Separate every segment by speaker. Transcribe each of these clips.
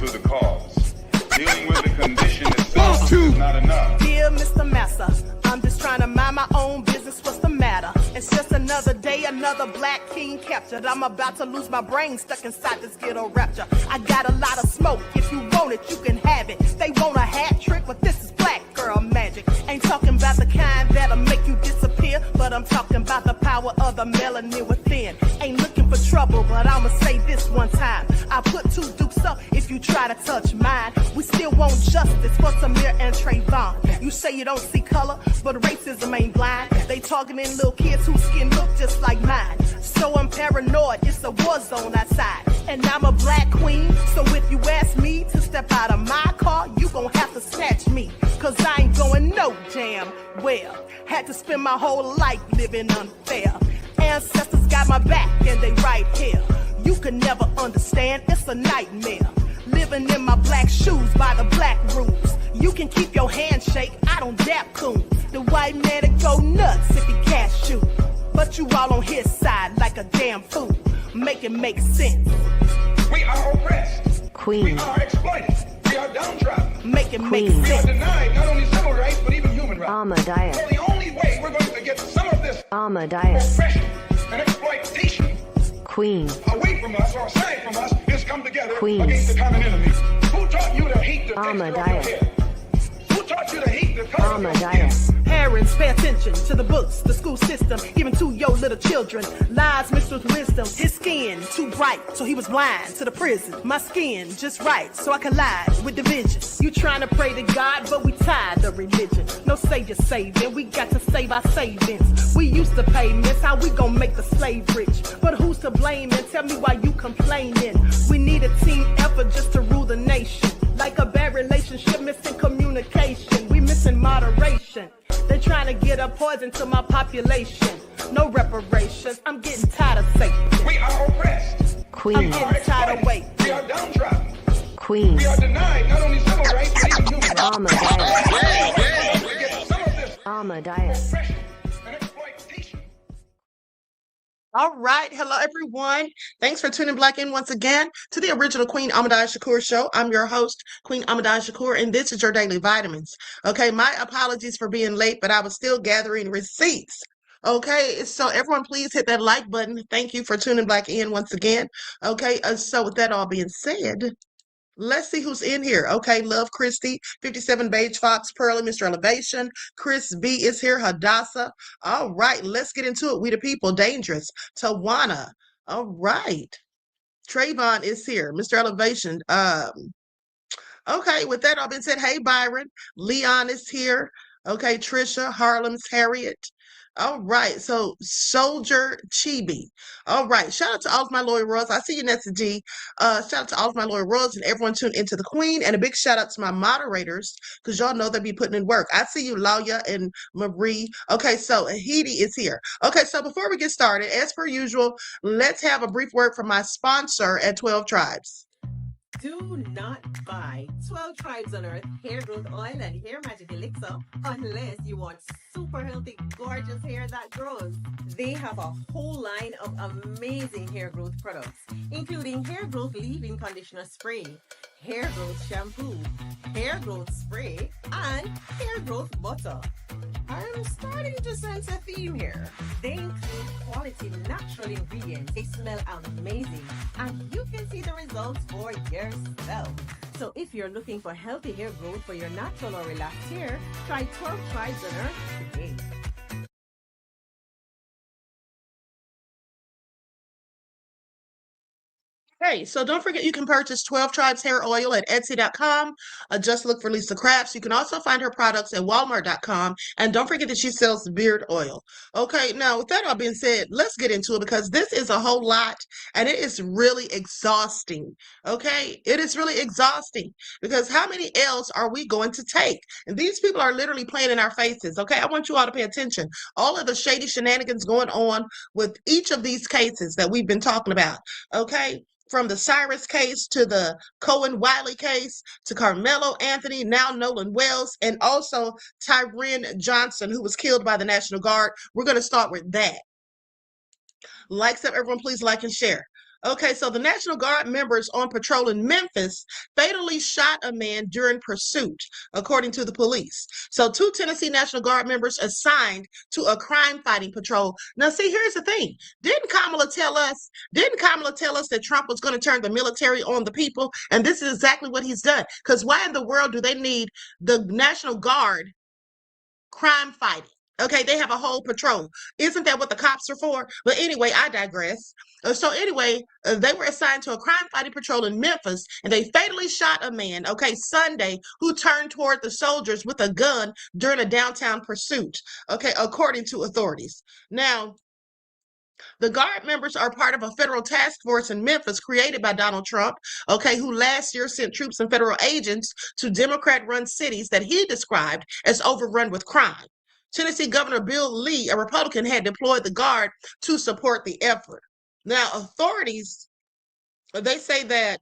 Speaker 1: to the cause. Dealing with the condition itself is not enough.
Speaker 2: Dear Mr. Massa, I'm just trying to mind my own business. What's the matter? It's just another day, another black king captured. I'm about to lose my brain stuck inside this ghetto rapture. I got a lot of smoke. If you want it, you can have it. They want a hat trick, but this is black girl magic. Ain't talking about the kind that'll make you disappear, but I'm talking about the power of the melanin within. Ain't looking for trouble, but I'ma say this one time. I put two dukes up if you try to touch mine. We still want justice for Samir and Trayvon. You say you don't see color, but racism ain't blind. They targeting little kids whose skin look just like mine. So I'm paranoid, it's a war zone outside. And I'm a black queen, so if you ask me to step out of my car, you gon' have to snatch me. Cause I ain't going no damn well. Had to spend my whole life living unfair. Ancestors got my back and they right here. You can never understand, it's a nightmare. Living in my black shoes by the black rules. You can keep your handshake, I don't dap coons. The white man will go nuts if he cash you. But you all on his side like a damn fool. Make it make sense.
Speaker 1: We are oppressed.
Speaker 3: Queen.
Speaker 1: We are exploited. We are downtrodden.
Speaker 2: Make it make
Speaker 3: Queen.
Speaker 1: We are
Speaker 2: sense.
Speaker 1: denied not only civil rights, but even human rights.
Speaker 3: Ahmadiyyah.
Speaker 1: So the only way we're going to get some of this
Speaker 3: Ahmadiyyah.
Speaker 1: oppression and exploitation
Speaker 3: Queen.
Speaker 1: away from us or aside from us is come together
Speaker 3: Queens.
Speaker 1: against the common enemy. Who taught you to hate the texture of your
Speaker 3: Ahmadiyyah.
Speaker 1: hair? Who taught you to hate the color of your skin?
Speaker 3: Ahmadiyyah.
Speaker 2: Parents, pay attention to the books, the school system, even to your little children. Lies mixed with wisdom. His skin too bright, so he was blind to the prison. My skin just right, so I collide with division. You trying to pray to God, but we tired of religion. No savior saving, we got to save our savings. We used to pay miss, how we gon' make the slave rich? But who's to blame and tell me why you complaining? We need a team effort just to rule the nation. Like a bad relationship, missing communication. We missing moderation. They're trying to get a poison to my population. No reparations. I'm getting tired of Satan.
Speaker 1: We are oppressed.
Speaker 2: I'm
Speaker 3: Queen.
Speaker 2: getting tired of waiting.
Speaker 1: We are downtrodden.
Speaker 3: Queen.
Speaker 1: We are denied not only civil rights, but even human rights.
Speaker 3: Ahmadiyyah.
Speaker 1: We get some of this
Speaker 3: Ahmadiyyah.
Speaker 1: oppression and exploitation.
Speaker 4: All right. Hello, everyone. Thanks for tuning back in once again to the original Queen Ahmadiyyah Shakur show. I'm your host, Queen Ahmadiyyah Shakur, and this is your daily vitamins. Okay, my apologies for being late, but I was still gathering receipts. Okay, so everyone, please hit that like button. Thank you for tuning back in once again. Okay, so with that all being said, let's see who's in here. Okay, Love Christy, 57 Beige Fox, Pearly, Mr. Elevation, Chris B is here, Hadassah. All right, let's get into it. We the people, Dangerous, Tawana. All right, Trayvon is here, Mr. Elevation. Okay, with that all being said, hey Byron, Leon is here. Okay, Trisha, Harlem's Harriet. All right, so Soldier Chibi. All right, shout out to all of my loyal royals. I see you, Nancy G. Shout out to all of my loyal royals and everyone tuned into the Queen. And a big shout out to my moderators, because y'all know they be putting in work. I see you, Lawya and Marie. Okay, so Haiti is here. Okay, so before we get started, as per usual, let's have a brief word from my sponsor at 12 Tribes.
Speaker 5: Do not buy 12 Tribes on Earth hair growth oil and hair magic elixir unless you want super healthy, gorgeous hair that grows. They have a whole line of amazing hair growth products, including hair growth leave-in conditioner spray, hair growth shampoo, hair growth spray, and hair growth butter. I'm starting to sense a theme here. They include quality natural ingredients. They smell amazing, and you can see the results for yourself. So if you're looking for healthy hair growth for your natural or relaxed hair, try 12 Tribes on Earth today.
Speaker 4: Hey, so don't forget you can purchase 12 Tribes hair oil at Etsy.com. Just look for Lisa Crafts. You can also find her products at Walmart.com. And don't forget that she sells beard oil. Okay, now with that all being said, let's get into it because this is a whole lot and it is really exhausting. Okay, it is really exhausting because how many L's are we going to take? And these people are literally playing in our faces. Okay, I want you all to pay attention. All of the shady shenanigans going on with each of these cases that we've been talking about. Okay. From the Cyrus case to the Cohen Wiley case to Karmelo Anthony, now Nolan Wells, and also Tyrone Johnson, who was killed by the National Guard. We're going to start with that. Likes up, everyone, please like and share. Okay, so the National Guard members on patrol in Memphis fatally shot a man during pursuit, according to the police. So, two Tennessee National Guard members assigned to a crime-fighting patrol. Now, see, here's the thing: Didn't Kamala tell us? Didn't Kamala tell us that Trump was going to turn the military on the people? And this is exactly what he's done. Because why in the world do they need the National Guard crime fighting? Okay, they have a whole patrol. Isn't that what the cops are for? But anyway, I digress. So anyway, they were assigned to a crime fighting patrol in Memphis, and they fatally shot a man, okay, Sunday, who turned toward the soldiers with a gun during a downtown pursuit, okay, according to authorities. Now, the Guard members are part of a federal task force in Memphis created by Donald Trump, okay, who last year sent troops and federal agents to Democrat-run cities that he described as overrun with crime. Tennessee Governor Bill Lee, a Republican, had deployed the Guard to support the effort. Now, authorities, they say that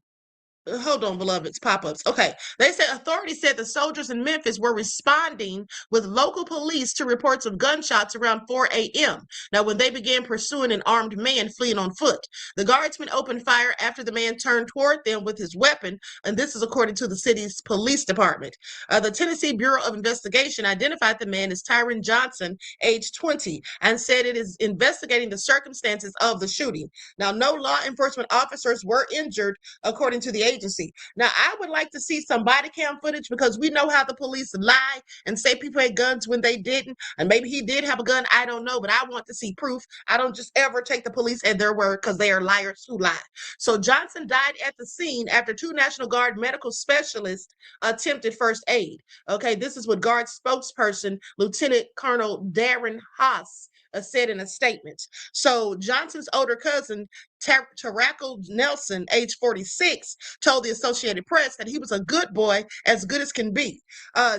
Speaker 4: hold on, beloveds, pop-ups. Okay, they said authorities said the soldiers in Memphis were responding with local police to reports of gunshots around 4 a.m. Now, when they began pursuing an armed man fleeing on foot, the guardsmen opened fire after the man turned toward them with his weapon, and this is according to the city's police department. The Tennessee Bureau of Investigation identified the man as Tyron Johnson, age 20, and said it is investigating the circumstances of the shooting. Now, no law enforcement officers were injured, according to the agency. Now, I would like to see some body cam footage because we know how the police lie and say people had guns when they didn't. And maybe he did have a gun. I don't know, but I want to see proof. I don't just ever take the police at their word because they are liars who lie. So Johnson died at the scene after two National Guard medical specialists attempted first aid. Okay, this is what Guard spokesperson Lieutenant Colonel Darren Haas said in a statement. So Johnson's older cousin, Tarackle Nelson, age 46, told the Associated Press that he was a good boy, as good as can be.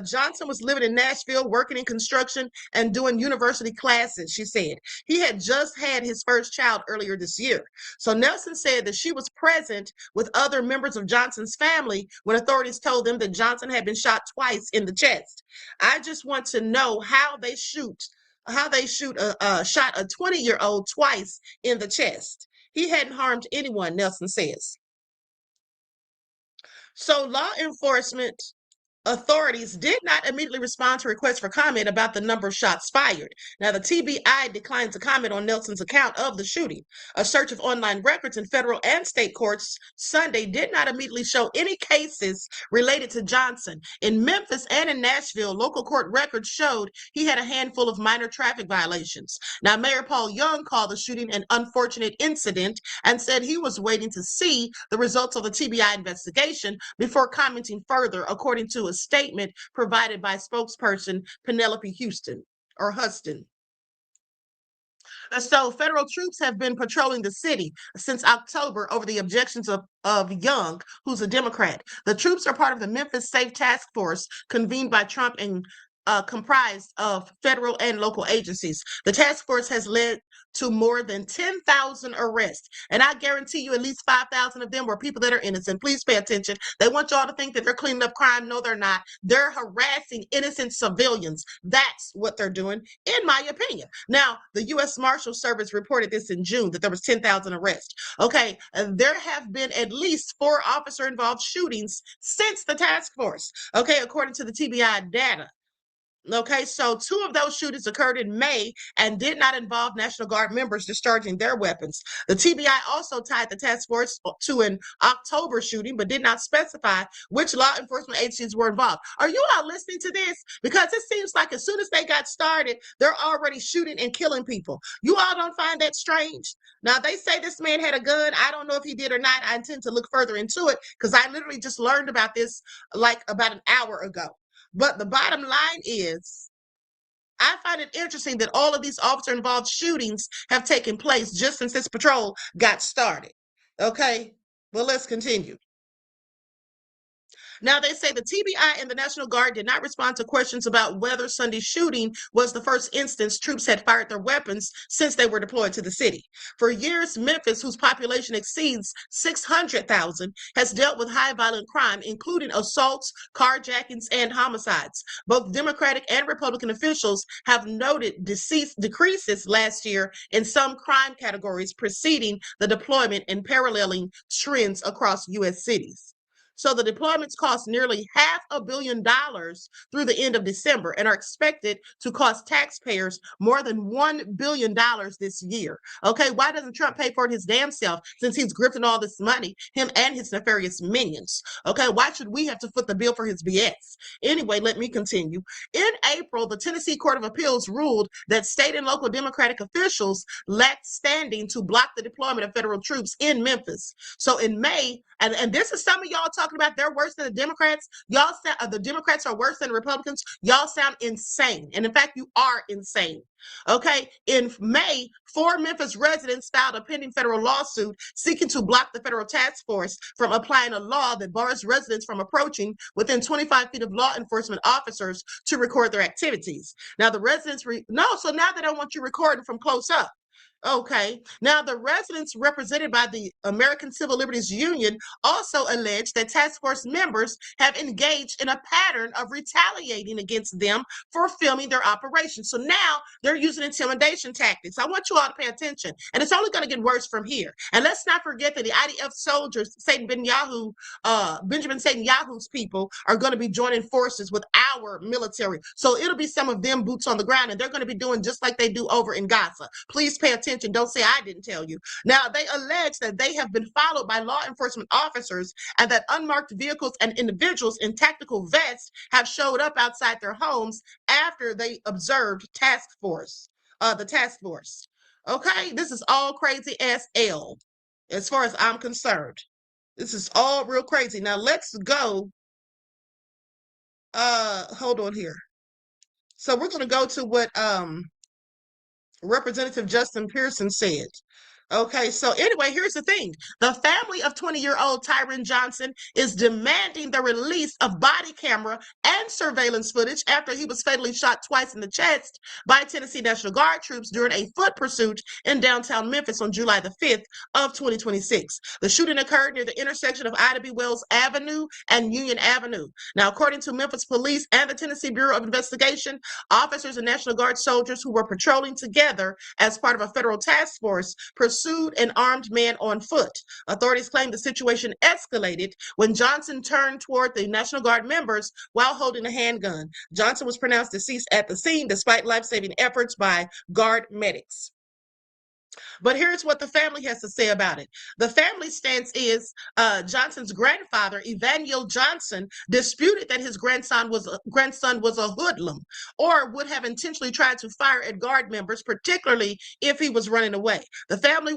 Speaker 4: Johnson was living in Nashville, working in construction and doing university classes, she said. He had just had his first child earlier this year. So Nelson said that she was present with other members of Johnson's family when authorities told them that Johnson had been shot twice in the chest. I just want to know how they shot a 20-year-old twice in the chest. He hadn't harmed anyone, Nelson says. So law enforcement authorities did not immediately respond to requests for comment about the number of shots fired. Now, the TBI declined to comment on Nelson's account of the shooting. A search of online records in federal and state courts Sunday did not immediately show any cases related to Johnson. In Memphis and in Nashville, local court records showed he had a handful of minor traffic violations. Now, Mayor Paul Young called the shooting an unfortunate incident and said he was waiting to see the results of the TBI investigation before commenting further, according to a statement provided by spokesperson Penelope Huston. So federal troops have been patrolling the city since October over the objections of Young, who's a Democrat. The troops are part of the Memphis Safe Task Force convened by Trump and comprised of federal and local agencies. The task force has led to more than 10,000 arrests. And I guarantee you at least 5,000 of them were people that are innocent. Please pay attention. They want y'all to think that they're cleaning up crime. No, they're not. They're harassing innocent civilians. That's what they're doing, in my opinion. Now, the U.S. Marshal Service reported this in June, that there was 10,000 arrests. Okay, and there have been at least 4 officer-involved shootings since the task force, okay, according to the TBI data. Okay, so 2 of those shootings occurred in May and did not involve National Guard members discharging their weapons. The TBI also tied the task force to an October shooting, but did not specify which law enforcement agencies were involved. Are you all listening to this? Because it seems like as soon as they got started, they're already shooting and killing people. You all don't find that strange? Now, they say this man had a gun. I don't know if he did or not. I intend to look further into it because I literally just learned about this like about an hour ago. But the bottom line is, I find it interesting that all of these officer-involved shootings have taken place just since this patrol got started. Okay, well, let's continue. Now, they say the TBI and the National Guard did not respond to questions about whether Sunday's shooting was the first instance troops had fired their weapons since they were deployed to the city. For years, Memphis, whose population exceeds 600,000, has dealt with high violent crime, including assaults, carjackings, and homicides. Both Democratic and Republican officials have noted decreases last year in some crime categories preceding the deployment and paralleling trends across U.S. cities. So the deployments cost nearly $500 million through the end of December and are expected to cost taxpayers more than $1 billion this year. Okay, why doesn't Trump pay for it his damn self since he's grifting all this money, him and his nefarious minions? Okay, why should we have to foot the bill for his BS? Anyway, let me continue. In April, the Tennessee Court of Appeals ruled that state and local Democratic officials lacked standing to block the deployment of federal troops in Memphis. So in May, and this is some of y'all talking about they're worse than the Democrats. Y'all sound, the Democrats are worse than the Republicans. Y'all sound insane. And in fact, you are insane. Okay. In May, 4 Memphis residents filed a pending federal lawsuit seeking to block the federal task force from applying a law that bars residents from approaching within 25 feet of law enforcement officers to record their activities. Now, the residents, so now they don't want you recording from close up. Okay. Now, the residents represented by the American Civil Liberties Union also alleged that task force members have engaged in a pattern of retaliating against them for filming their operation. So now they're using intimidation tactics. I want you all to pay attention. And it's only going to get worse from here. And let's not forget that the IDF soldiers, Benjamin Netanyahu's people, are going to be joining forces with our military. So it'll be some of them boots on the ground, and they're going to be doing just like they do over in Gaza. Please pay attention. Don't say I didn't tell you. Now, they allege that they have been followed by law enforcement officers and that unmarked vehicles and individuals in tactical vests have showed up outside their homes after they observed the task force. Okay, this is all crazy as hell, as far as I'm concerned. This is all real crazy. Now, let's go. Hold on here. So we're going to go to what Representative Justin Pearson said. Okay, so anyway, here's the thing. The family of 20-year-old Tyron Johnson is demanding the release of body camera and surveillance footage after he was fatally shot twice in the chest by Tennessee National Guard troops during a foot pursuit in downtown Memphis on July the 5th of 2026. The shooting occurred near the intersection of Ida B. Wells Avenue and Union Avenue. Now, according to Memphis Police and the Tennessee Bureau of Investigation, officers and National Guard soldiers who were patrolling together as part of a federal task force pursued an armed man on foot. Authorities claim the situation escalated when Johnson turned toward the National Guard members while holding a handgun. Johnson was pronounced deceased at the scene despite life-saving efforts by Guard medics. But here's what the family has to say about it. The family stance is Johnson's grandfather, Evaniel Johnson, disputed that his grandson was a hoodlum or would have intentionally tried to fire at Guard members, particularly if he was running away. The family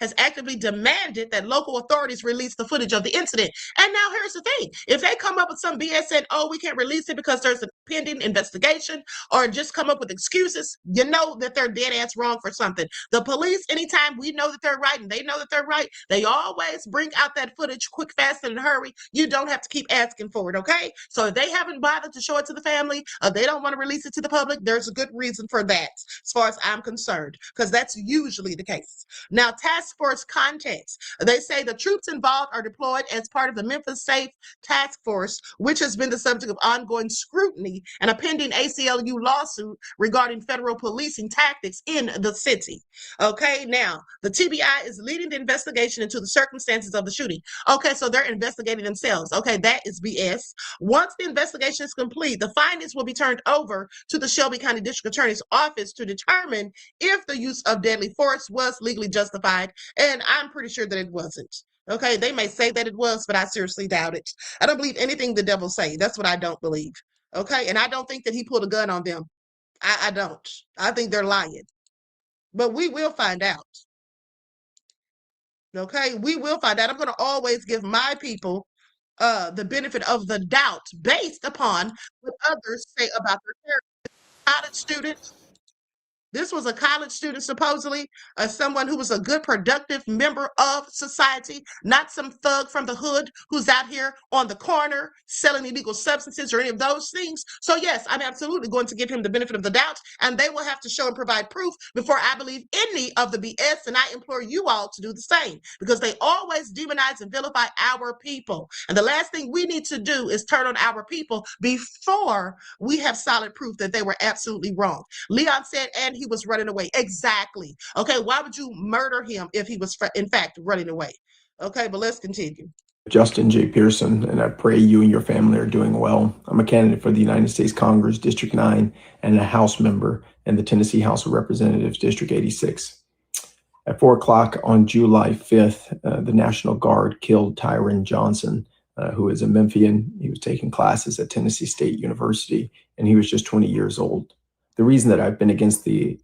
Speaker 4: has actively demanded that local authorities release the footage of the incident. And now here's the thing. If they come up with some BS and, oh, we can't release it because there's a pending investigation, or just come up with excuses, you know that they're dead ass wrong for something. The police, anytime we know that they're right and they know that they're right, they always bring out that footage quick, fast, and in a hurry. You don't have to keep asking for it, okay? So if they haven't bothered to show it to the family, or they don't want to release it to the public, there's a good reason for that, as far as I'm concerned, because that's usually the case. Now, task force context. They say the troops involved are deployed as part of the Memphis Safe Task Force, which has been the subject of ongoing scrutiny and a pending ACLU lawsuit regarding federal policing tactics in the city. Okay, now, the TBI is leading the investigation into the circumstances of the shooting. Okay, so they're investigating themselves. Okay, that is BS. Once the investigation is complete, the findings will be turned over to the Shelby County District Attorney's Office to determine if the use of deadly force was legally justified, and I'm pretty sure that it wasn't. Okay, they may say that it was, but I seriously doubt it. I don't believe anything the devil say. That's what I don't believe. Okay, and I don't think that he pulled a gun on them. I don't. I think they're lying. But we will find out. Okay, we will find out. I'm going to always give my people the benefit of the doubt based upon what others say about their character. College student, This was a college student, supposedly, someone who was a good, productive member of society, not some thug from the hood who's out here on the corner selling illegal substances or any of those things. So, yes, I'm absolutely going to give him the benefit of the doubt, and they will have to show and provide proof before I believe any of the BS. And I implore you all to do the same, because they always demonize and vilify our people. And the last thing we need to do is turn on our people before we have solid proof that they were absolutely wrong. Leon said, and he was running away. Exactly. Okay, why would you murder him if he was, in fact, running away? Okay, but let's continue.
Speaker 6: Justin J. Pearson, and I pray you and your family are doing well. I'm a candidate for the United States Congress, District 9, and a House member in the Tennessee House of Representatives, District 86. At 4 o'clock on July 5th, the National Guard killed Tyron Johnson, who is a Memphian. He was taking classes at Tennessee State University, and he was just 20 years old. The reason that I've been against the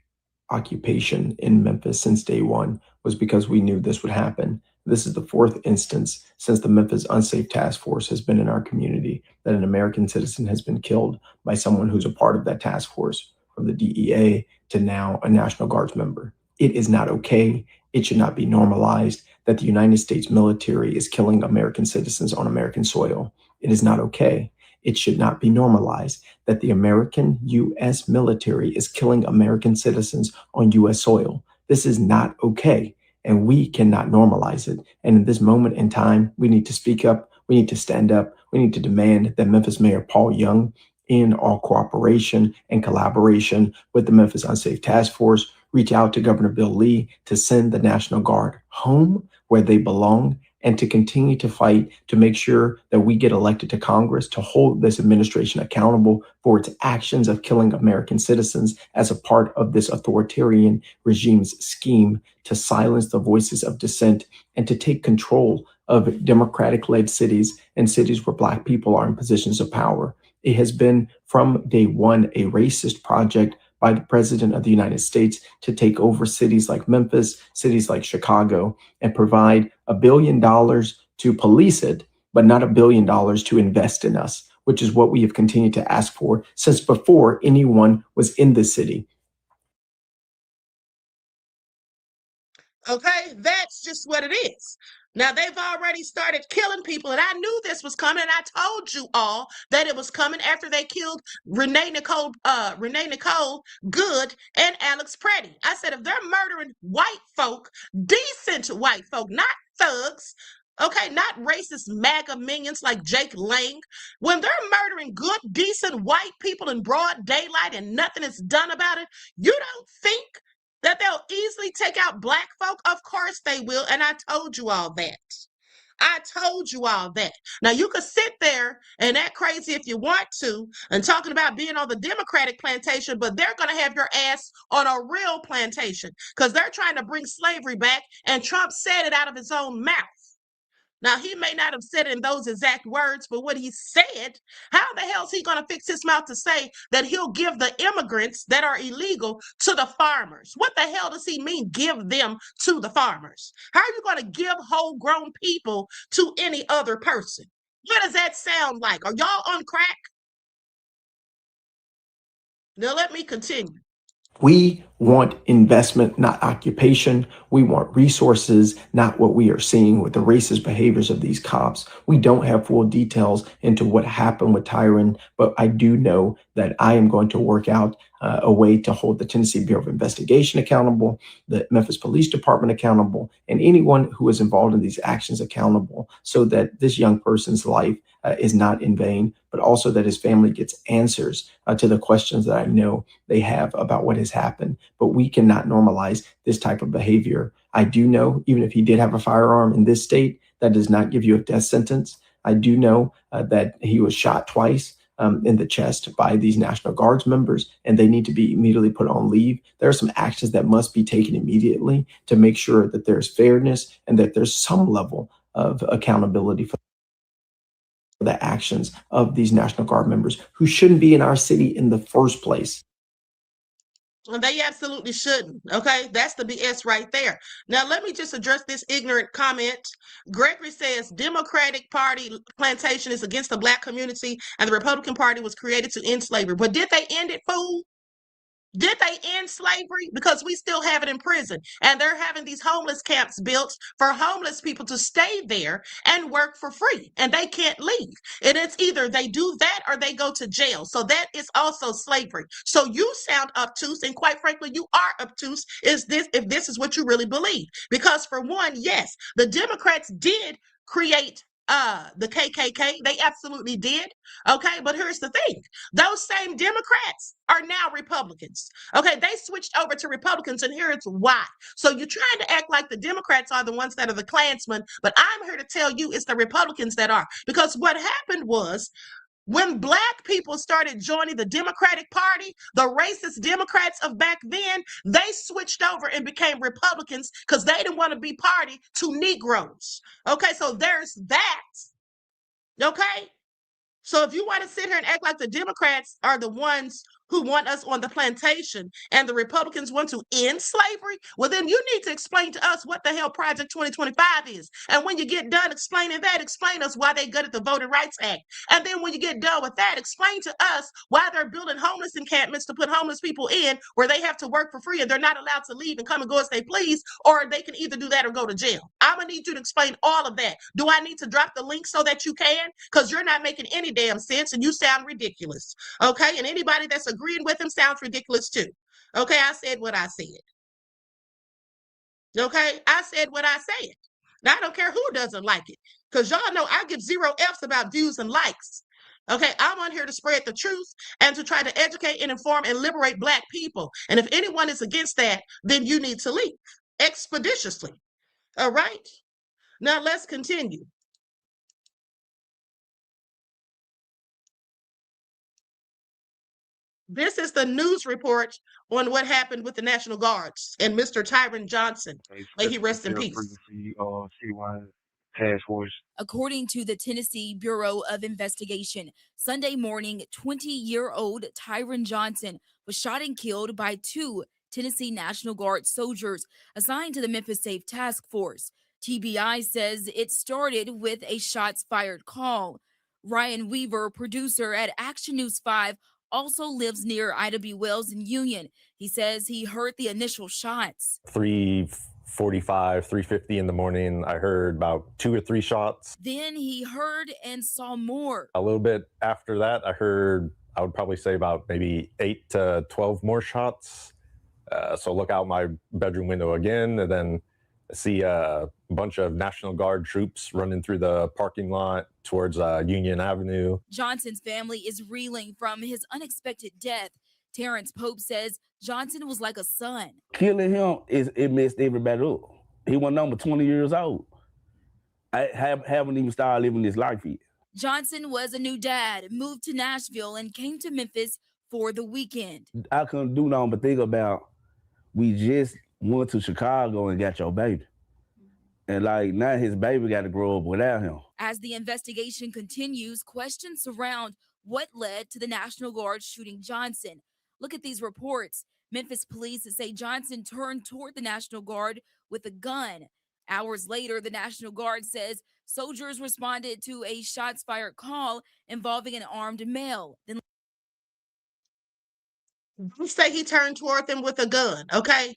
Speaker 6: occupation in Memphis since day one was because we knew this would happen. This is the fourth instance since the Memphis Unsafe Task Force has been in our community that an American citizen has been killed by someone who's a part of that task force, from the DEA to now a National Guards member. It is not okay. It should not be normalized that the United States military is killing American citizens on American soil. It is not okay. It should not be normalized that the American U.S. military is killing American citizens on U.S. soil. This is not okay, and we cannot normalize it. And in this moment in time, we need to speak up. We need to stand up. We need to demand that Memphis Mayor Paul Young, in all cooperation and collaboration with the Memphis Unsafe Task Force, reach out to Governor Bill Lee to send the National Guard home where they belong, and to continue to fight to make sure that we get elected to Congress to hold this administration accountable for its actions of killing American citizens as a part of this authoritarian regime's scheme to silence the voices of dissent and to take control of Democratic-led cities and cities where Black people are in positions of power. It has been from day one a racist project by the President of the United States to take over cities like Memphis, cities like Chicago, and provide $1 billion to police it, but not $1 billion to invest in us, which is what we have continued to ask for since before anyone was in the city.
Speaker 4: Okay, that's just what it is. Now, they've already started killing people, and I knew this was coming, and I told you all that it was coming after they killed Renee Nicole Good and Alex Preddy. I said, if they're murdering white folk, decent white folk, not thugs, okay, not racist MAGA minions like Jake Lang, when they're murdering good, decent white people in broad daylight and nothing is done about it, you don't think that they'll easily take out Black folk? Of course they will, and I told you all that. I told you all that. Now, you could sit there and act crazy if you want to and talking about being on the Democratic plantation, but they're going to have your ass on a real plantation because they're trying to bring slavery back, and Trump said it out of his own mouth. Now, he may not have said it in those exact words, but what he said, how the hell is he going to fix his mouth to say that he'll give the immigrants that are illegal to the farmers? What the hell does he mean, give them to the farmers? How are you going to give whole grown people to any other person? What does that sound like? Are y'all on crack? Now, let me continue.
Speaker 6: We want investment, not occupation. We want resources, not what we are seeing with the racist behaviors of these cops. We don't have full details into what happened with Tyron, but I do know that I am going to work out a way to hold the Tennessee Bureau of Investigation accountable, the Memphis Police Department accountable, and anyone who is involved in these actions accountable, so that this young person's life is not in vain, but also that his family gets answers to the questions that I know they have about what has happened. But we cannot normalize this type of behavior. I do know, even if he did have a firearm in this state, that does not give you a death sentence. I do know that he was shot twice in the chest by these National Guards members, and they need to be immediately put on leave. There are some actions that must be taken immediately to make sure that there's fairness and that there's some level of accountability for the actions of these National Guard members who shouldn't be in our city in the first place.
Speaker 4: Well, they absolutely shouldn't. Okay, that's the BS right there. Now, let me just address this ignorant comment. Gregory says Democratic Party plantation is against the Black community, and the Republican Party was created to end slavery. But did they end it, fool? Did they end slavery? Because we still have it in prison. And they're having these homeless camps built for homeless people to stay there and work for free. And they can't leave. And it's either they do that or they go to jail. So that is also slavery. So you sound obtuse. And quite frankly, you are obtuse if this is what you really believe. Because for one, yes, the Democrats did create the KKK. They absolutely did. Okay, but here's the thing. Those same Democrats are now Republicans. Okay, they switched over to Republicans, and here's why. So you're trying to act like the Democrats are the ones that are the Klansmen, but I'm here to tell you it's the Republicans that are. Because what happened was, when Black people started joining the Democratic Party, the racist Democrats of back then, they switched over and became Republicans because they didn't want to be party to Negroes. Okay, so there's that. Okay? So if you want to sit here and act like the Democrats are the ones who want us on the plantation and the Republicans want to end slavery, well, then you need to explain to us what the hell Project 2025 is. And when you get done explaining that, explain us why they gutted the Voting Rights Act. And then when you get done with that, explain to us why they're building homeless encampments to put homeless people in where they have to work for free and they're not allowed to leave and come and go as they please, or they can either do that or go to jail. I'm going to need you to explain all of that. Do I need to drop the link so that you can? Because you're not making any damn sense and you sound ridiculous. Okay? And anybody that's agreeing with him sounds ridiculous too. Okay? I said what I said. Okay? I said what I said. Now, I don't care who doesn't like it, because y'all know I give 0 F's about views and likes. Okay, I'm on here to spread the truth and to try to educate and inform and liberate Black people. And if anyone is against that, then you need to leave expeditiously. All right? Now, let's continue. This is the news report on what happened with the National Guards and Mr. Tyron Johnson. May he rest in peace.
Speaker 7: Task Force.
Speaker 8: According to the Tennessee Bureau of Investigation, Sunday morning, 20-year-old Tyron Johnson was shot and killed by 2 Tennessee National Guard soldiers assigned to the Memphis Safe Task Force. TBI says it started with a shots fired call. Ryan Weaver, producer at Action News 5, also lives near Ida B. Wells in Union. He says he heard the initial shots.
Speaker 9: 3:45, 3:50 in the morning, I heard about 2 or 3 shots.
Speaker 8: Then he heard and saw more.
Speaker 9: A little bit after that, I heard, I would probably say about maybe 8 to 12 more shots. So look out my bedroom window again, and then see a bunch of National Guard troops running through the parking lot towards Union Avenue.
Speaker 8: Johnson's family is reeling from his unexpected death. Terrence Pope says Johnson was like a son.
Speaker 10: Killing him, it messed everybody up. He was number 20 years old. I haven't even started living this life yet.
Speaker 8: Johnson was a new dad, moved to Nashville, and came to Memphis for the weekend.
Speaker 10: I couldn't do nothing but think about, we just went to Chicago and got your baby. And like now his baby got to grow up without him.
Speaker 8: As the investigation continues, questions surround what led to the National Guard shooting Johnson. Look at these reports. Memphis police say Johnson turned toward the National Guard with a gun. Hours later, the National Guard says soldiers responded to a shots fired call involving an armed male. Then
Speaker 4: say he turned toward them with a gun, okay?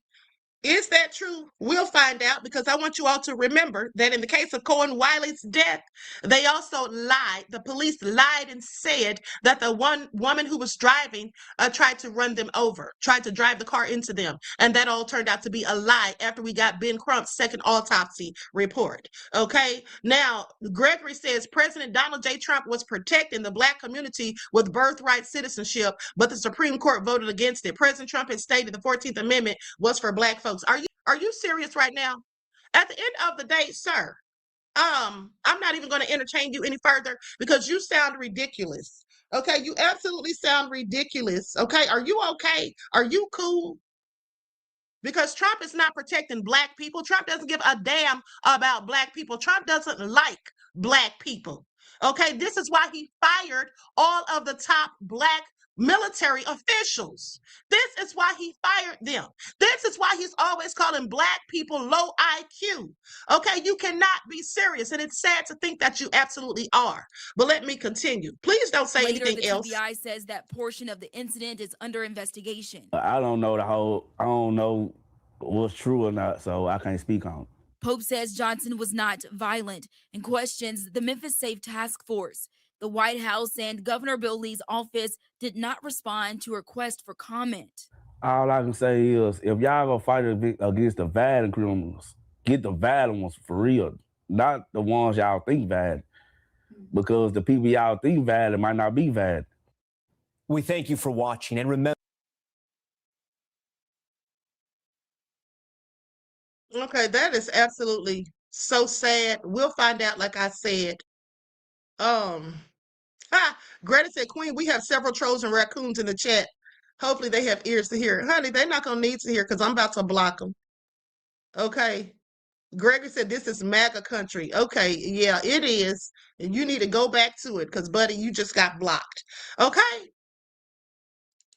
Speaker 4: Is that true? We'll find out, because I want you all to remember that in the case of Cohen Wiley's death, they also lied. The police lied and said that the one woman who was driving tried to run them over, tried to drive the car into them. And that all turned out to be a lie after we got Ben Crump's second autopsy report. Okay. Now, Gregory says President Donald J. Trump was protecting the Black community with birthright citizenship, but the Supreme Court voted against it. President Trump had stated the 14th Amendment was for Black folks. Are you serious right now? At the end of the day, sir, I'm not even going to entertain you any further because you sound ridiculous. Okay, you absolutely sound ridiculous. Okay, are you okay? Are you cool? Because Trump is not protecting Black people. Trump doesn't give a damn about Black people. Trump doesn't like Black people. Okay, this is why he fired all of the top Black military officials. This is why he fired them. This is why he's always calling black people low IQ. Okay, you cannot be serious, and it's sad to think that you absolutely are. But let me continue. Please don't say
Speaker 8: Later,
Speaker 4: anything
Speaker 8: the
Speaker 4: else.
Speaker 8: TBI says that portion of the incident is under investigation.
Speaker 10: I don't know what's true or not, so I can't speak on it.
Speaker 8: Pope says Johnson was not violent and questions the Memphis Safe Task Force. The White House and Governor Bill Lee's office did not respond to a request for comment.
Speaker 10: All I can say is, if y'all gonna fight against the violent criminals, get the violent ones for real, not the ones y'all think bad, because the people y'all think bad might not be bad.
Speaker 7: We thank you for watching, and remember.
Speaker 4: Okay, that is absolutely so sad. We'll find out, like I said. Greta said, Queen, we have several trolls and raccoons in the chat. Hopefully they have ears to hear. Honey, they're not going to need to hear because I'm about to block them. Okay. Gregory said, this is MAGA country. Okay, yeah, it is. And you need to go back to it because, buddy, you just got blocked. Okay?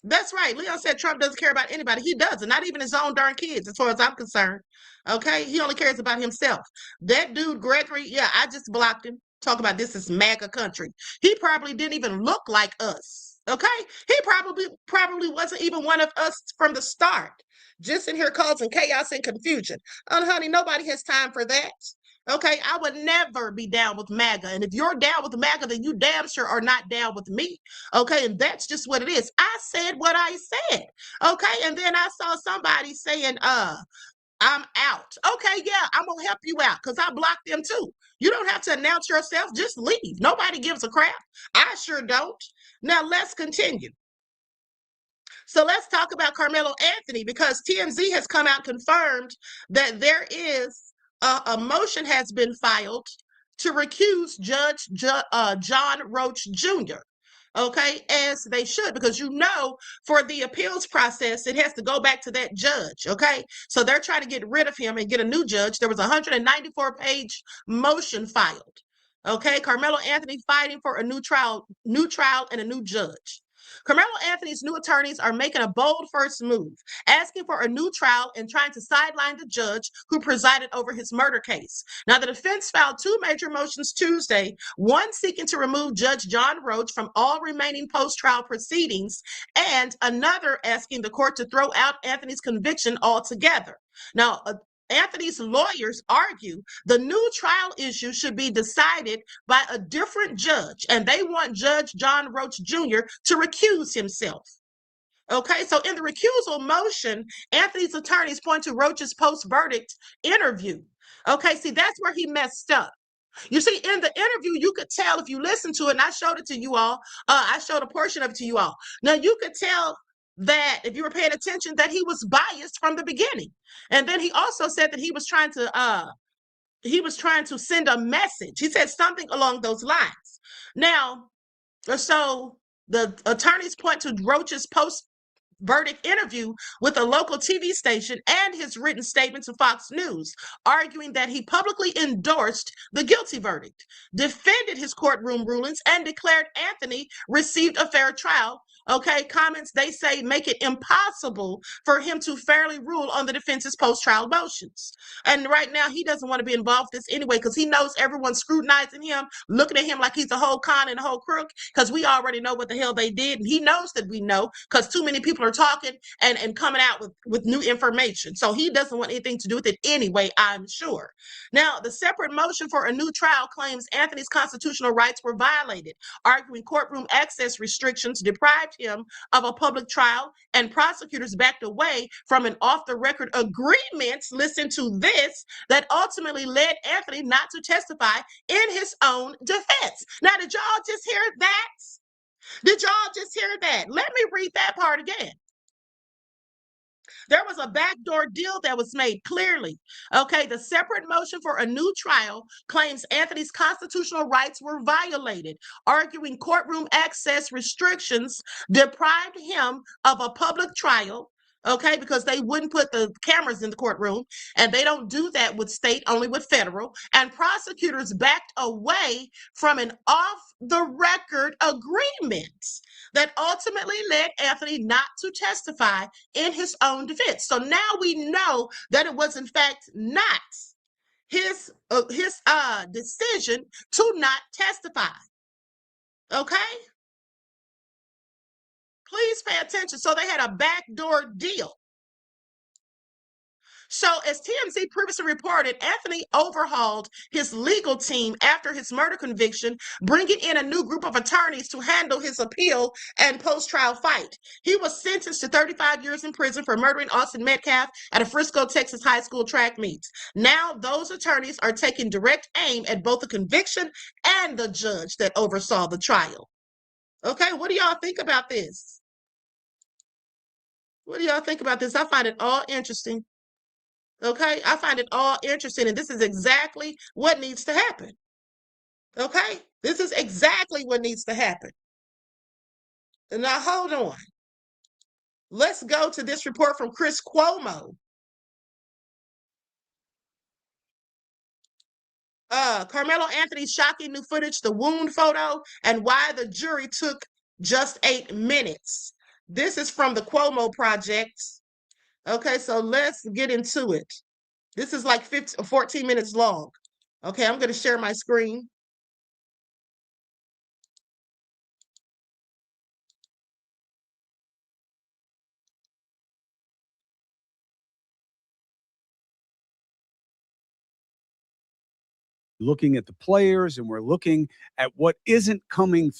Speaker 4: That's right. Leon said Trump doesn't care about anybody. He doesn't, not even his own darn kids, as far as I'm concerned. Okay? He only cares about himself. That dude, Gregory, yeah, I just blocked him. Talk about this is MAGA country. He probably didn't even look like us. Okay? He probably wasn't even one of us from the start. Just in here causing chaos and confusion. Honey, nobody has time for that. Okay, I would never be down with MAGA. And if you're down with MAGA, then you damn sure are not down with me. Okay, and that's just what it is. I said what I said. Okay, and then I saw somebody saying, I'm out. Okay, yeah, I'm gonna help you out because I blocked them too. You don't have to announce yourself, just leave. Nobody gives a crap. I sure don't. Now let's continue. So let's talk about Karmelo Anthony, because TMZ has come out and confirmed that there is a motion has been filed to recuse Judge John Roach Jr. Okay, as they should, because for the appeals process, it has to go back to that judge. Okay, so they're trying to get rid of him and get a new judge. There was a 194-page motion filed. Okay, Karmelo Anthony fighting for a new trial and a new judge. Karmelo Anthony's new attorneys are making a bold first move, asking for a new trial and trying to sideline the judge who presided over his murder case. Now, the defense filed two major motions Tuesday, one seeking to remove Judge John Roach from all remaining post-trial proceedings, and another asking the court to throw out Anthony's conviction altogether. Now, Anthony's lawyers argue the new trial issue should be decided by a different judge, and they want Judge John Roach Jr. to recuse himself. Okay, so in the recusal motion, Anthony's attorneys point to Roach's post-verdict interview. Okay, see, that's where he messed up. You see, in the interview, you could tell if you listen to it, and I showed it to you all. I showed a portion of it to you all. Now, you could tell that if you were paying attention, that he was biased from the beginning. And then he also said that he was trying to send a message. He said something along those lines. Now, so the attorneys point to Roach's post-verdict interview with a local TV station and his written statement to Fox News, arguing that he publicly endorsed the guilty verdict, defended his courtroom rulings, and declared Anthony received a fair trial. Okay, comments, they say, make it impossible for him to fairly rule on the defense's post-trial motions. And right now, he doesn't want to be involved in this anyway, because he knows everyone's scrutinizing him, looking at him like he's a whole con and a whole crook, because we already know what the hell they did. And he knows that we know, because too many people are talking and coming out with new information. So he doesn't want anything to do with it anyway, I'm sure. Now, the separate motion for a new trial claims Anthony's constitutional rights were violated, arguing courtroom access restrictions deprived him of a public trial, and prosecutors backed away from an off-the-record agreement, listen to this, that ultimately led Anthony not to testify in his own defense. Now, did y'all just hear that? Did y'all just hear that? Let me read that part again. There was a backdoor deal that was made clearly. Okay, the separate motion for a new trial claims Anthony's constitutional rights were violated, arguing courtroom access restrictions deprived him of a public trial. Okay, because they wouldn't put the cameras in the courtroom, and they don't do that with state, only with federal. And prosecutors backed away from an off-the-record agreement that ultimately led Anthony not to testify in his own defense. So now we know that it was in fact not his decision to not testify. Okay? Please pay attention. So they had a backdoor deal. So, as TMZ previously reported, Anthony overhauled his legal team after his murder conviction, bringing in a new group of attorneys to handle his appeal and post-trial fight. He was sentenced to 35 years in prison for murdering Austin Metcalf at a Frisco, Texas high school track meet. Now, those attorneys are taking direct aim at both the conviction and the judge that oversaw the trial. Okay, what do y'all think about this? What do y'all think about this? I find it all interesting. Okay, I find it all interesting, and this is exactly what needs to happen. Okay, this is exactly what needs to happen. And now, hold on. Let's go to this report from Chris Cuomo. Karmelo Anthony's shocking new footage, the wound photo, and why the jury took just 8 minutes. This is from the Cuomo Project. Okay, so let's get into it. This is like 14 minutes long. Okay, I'm going to share my screen.
Speaker 11: Looking at the players, and we're looking at what isn't coming.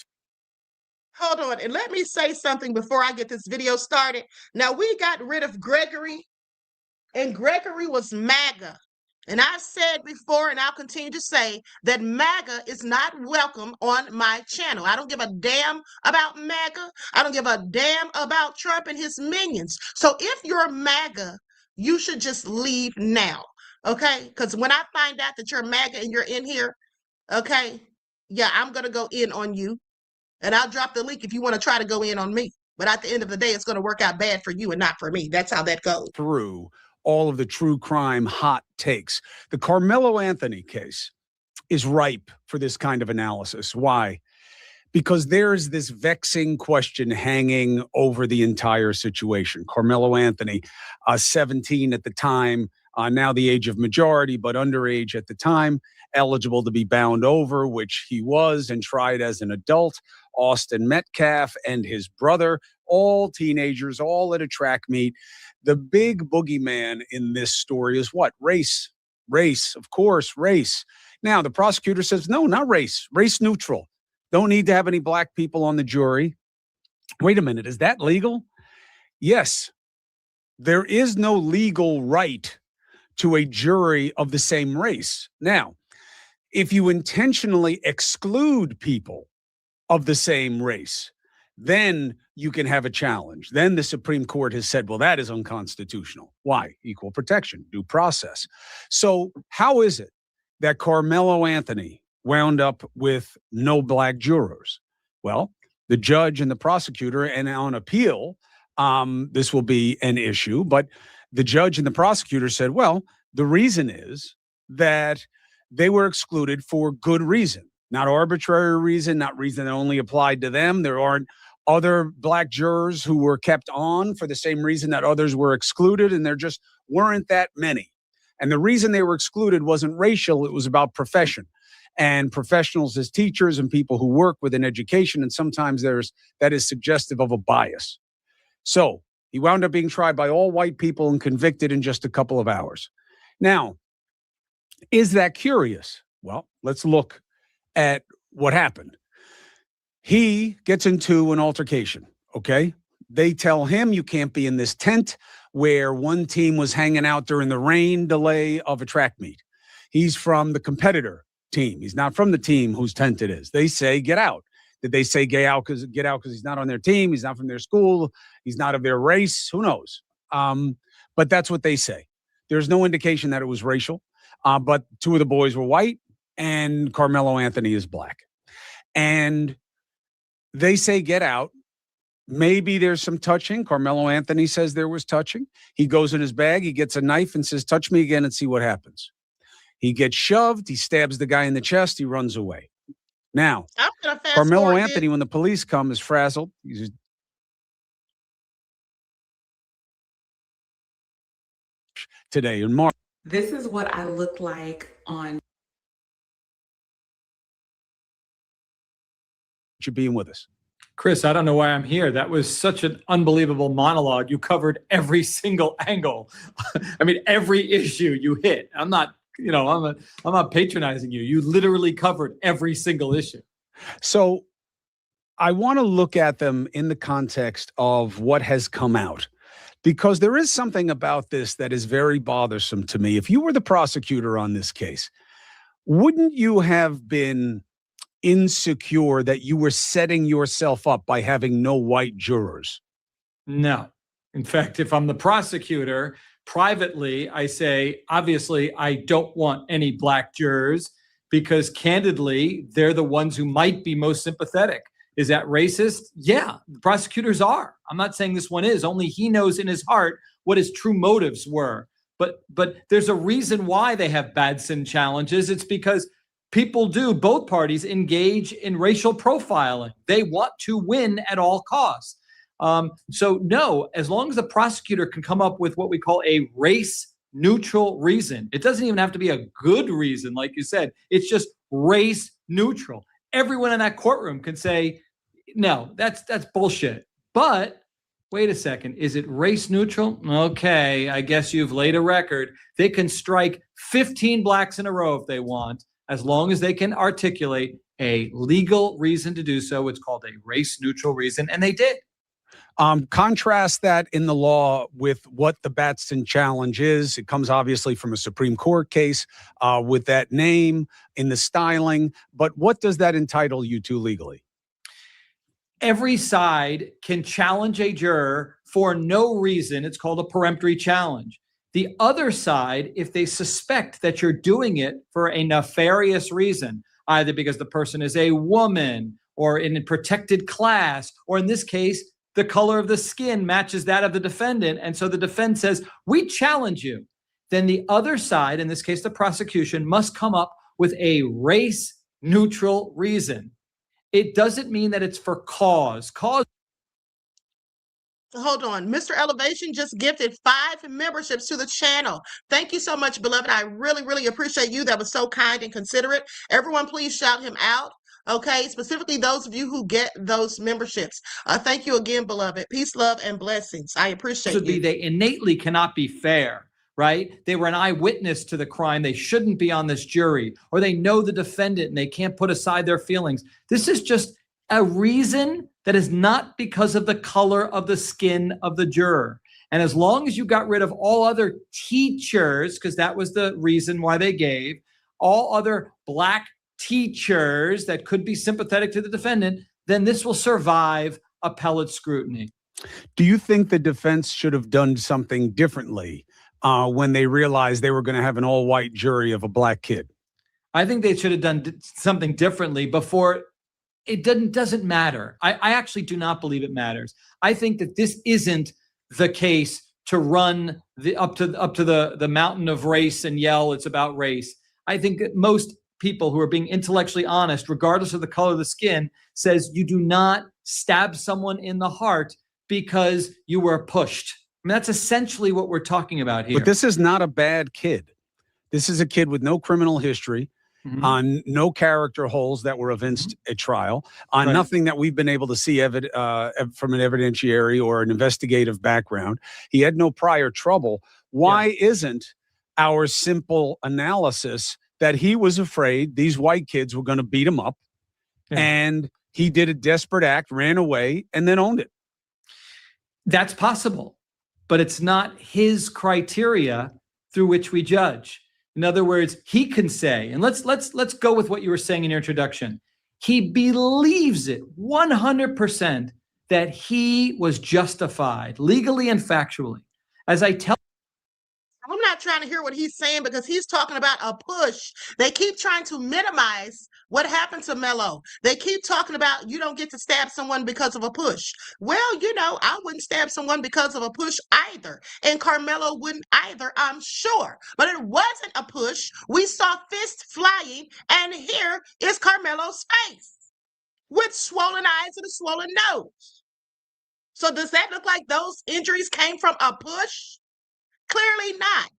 Speaker 4: Hold on, and let me say something before I get this video started. Now, we got rid of Gregory, and Gregory was MAGA. And I've said before, and I'll continue to say, that MAGA is not welcome on my channel. I don't give a damn about MAGA. I don't give a damn about Trump and his minions. So if you're MAGA, you should just leave now, okay? Because when I find out that you're MAGA and you're in here, okay, yeah, I'm going to go in on you. And I'll drop the link if you want to try to go in on me. But at the end of the day, it's going to work out bad for you and not for me. That's how that goes.
Speaker 11: Through all of the true crime hot takes. The Karmelo Anthony case is ripe for this kind of analysis. Why? Because there's this vexing question hanging over the entire situation. Karmelo Anthony, 17 at the time, now the age of majority, but underage at the time, eligible to be bound over, which he was, and tried as an adult. Austin Metcalf and his brother, all teenagers, all at a track meet. The big boogeyman in this story is what? Race. Race, of course, race. Now, the prosecutor says, no, not race. Race neutral. Don't need to have any black people on the jury. Wait a minute, is that legal? Yes. There is no legal right to a jury of the same race. Now, if you intentionally exclude people of the same race, then you can have a challenge. Then the Supreme Court has said, well, that is unconstitutional. Why? Equal protection, due process. So how is it that Karmelo Anthony wound up with no black jurors? Well, the judge and the prosecutor, and on appeal, this will be an issue, but the judge and the prosecutor said, well, the reason is that they were excluded for good reason, not arbitrary reason, not reason that only applied to them. There aren't other black jurors who were kept on for the same reason that others were excluded, and there just weren't that many. And the reason they were excluded wasn't racial, it was about profession. And professionals as teachers and people who work within education, and sometimes that is suggestive of a bias. So he wound up being tried by all white people and convicted in just a couple of hours. Now, is that curious? Well, let's look at what happened. He gets into an altercation, okay? They tell him you can't be in this tent where one team was hanging out during the rain delay of a track meet. He's from the competitor team. He's not from the team whose tent it is. They say, get out. Did they say get out because he's not on their team? He's not from their school. He's not of their race. Who knows? But that's what they say. There's no indication that it was racial. But two of the boys were white and Karmelo Anthony is black. And they say, get out. maybe there's some touching. Karmelo Anthony says there was touching. He goes in his bag, he gets a knife and says, touch me again and see what happens. He gets shoved, he stabs the guy in the chest, he runs away. Now, Karmelo Anthony, when the police come, is frazzled. He's today in March.
Speaker 12: This is what I look like on.
Speaker 11: You being with us.
Speaker 13: Chris, I don't know why I'm here. That was such an unbelievable monologue. You covered every single angle. I mean, every issue you hit. I'm not patronizing you. You literally covered every single issue.
Speaker 11: So I want to look at them in the context of what has come out, because there is something about this that is very bothersome to me. If you were the prosecutor on this case, wouldn't you have been insecure that you were setting yourself up by having no white jurors?
Speaker 13: No. In fact, if I'm the prosecutor, privately, I say, obviously, I don't want any black jurors because candidly, they're the ones who might be most sympathetic. Is that racist? Yeah, the prosecutors are. I'm not saying this one is. Only he knows in his heart what his true motives were. But there's a reason why they have Batson challenges. It's because people do, both parties engage in racial profiling. They want to win at all costs. So no, as long as the prosecutor can come up with what we call a race neutral reason, it doesn't even have to be a good reason, like you said, it's just race neutral. Everyone in that courtroom can say, no, that's bullshit. But wait a second, is it race neutral? Okay, I guess you've laid a record. They can strike 15 blacks in a row if they want, as long as they can articulate a legal reason to do so. It's called a race neutral reason, and they did.
Speaker 11: Contrast that in the law with what the Batson challenge is. It comes obviously from a Supreme Court case with that name in the styling. But what does that entitle you to legally?
Speaker 13: Every side can challenge a juror for no reason. It's called a peremptory challenge. The other side, if they suspect that you're doing it for a nefarious reason, either because the person is a woman or in a protected class, or in this case, the color of the skin matches that of the defendant, and so the defense says, we challenge you, then the other side, in this case the prosecution, must come up with a race-neutral reason. It doesn't mean that it's for cause.
Speaker 4: Hold on. Mr. Elevation just gifted 5 memberships to the channel. Thank you so much, beloved. I really, really appreciate you. That was so kind and considerate. Everyone, please shout him out. Okay, specifically those of you who get those memberships. Thank you again, beloved. Peace, love, and blessings. I appreciate you.
Speaker 13: They innately cannot be fair, right? They were an eyewitness to the crime. They shouldn't be on this jury, or they know the defendant and they can't put aside their feelings. This is just a reason that is not because of the color of the skin of the juror. And as long as you got rid of all other teachers, because that was the reason why they gave, all other black teachers that could be sympathetic to the defendant, then this will survive appellate scrutiny.
Speaker 11: Do you think the defense should have done something differently when they realized they were going to have an all-white jury of a black kid?
Speaker 13: I think they should have done something differently before. It doesn't matter. I actually do not believe it matters. I think that this isn't the case to run up to the mountain of race and yell it's about race. I think that most people who are being intellectually honest, regardless of the color of the skin, says you do not stab someone in the heart because you were pushed. I mean, that's essentially what we're talking about here.
Speaker 11: But this is not a bad kid. This is a kid with no criminal history, on no character holes that were evinced at trial, on nothing that we've been able to see from an evidentiary or an investigative background. He had no prior trouble. Why isn't our simple analysis that he was afraid these white kids were going to beat him up, and he did a desperate act, ran away, and then owned it?
Speaker 13: That's possible, but it's not his criteria through which we judge. In other words, he can say, and let's go with what you were saying in your introduction. He believes it 100% that he was justified legally and factually. As I tell
Speaker 4: I'm not trying to hear what he's saying because he's talking about a push. They keep trying to minimize what happened to Melo. They keep talking about you don't get to stab someone because of a push. Well, I wouldn't stab someone because of a push either. And Karmelo wouldn't either, I'm sure. But it wasn't a push. We saw fists flying, and here is Karmelo's face with swollen eyes and a swollen nose. So does that look like those injuries came from a push? Clearly not.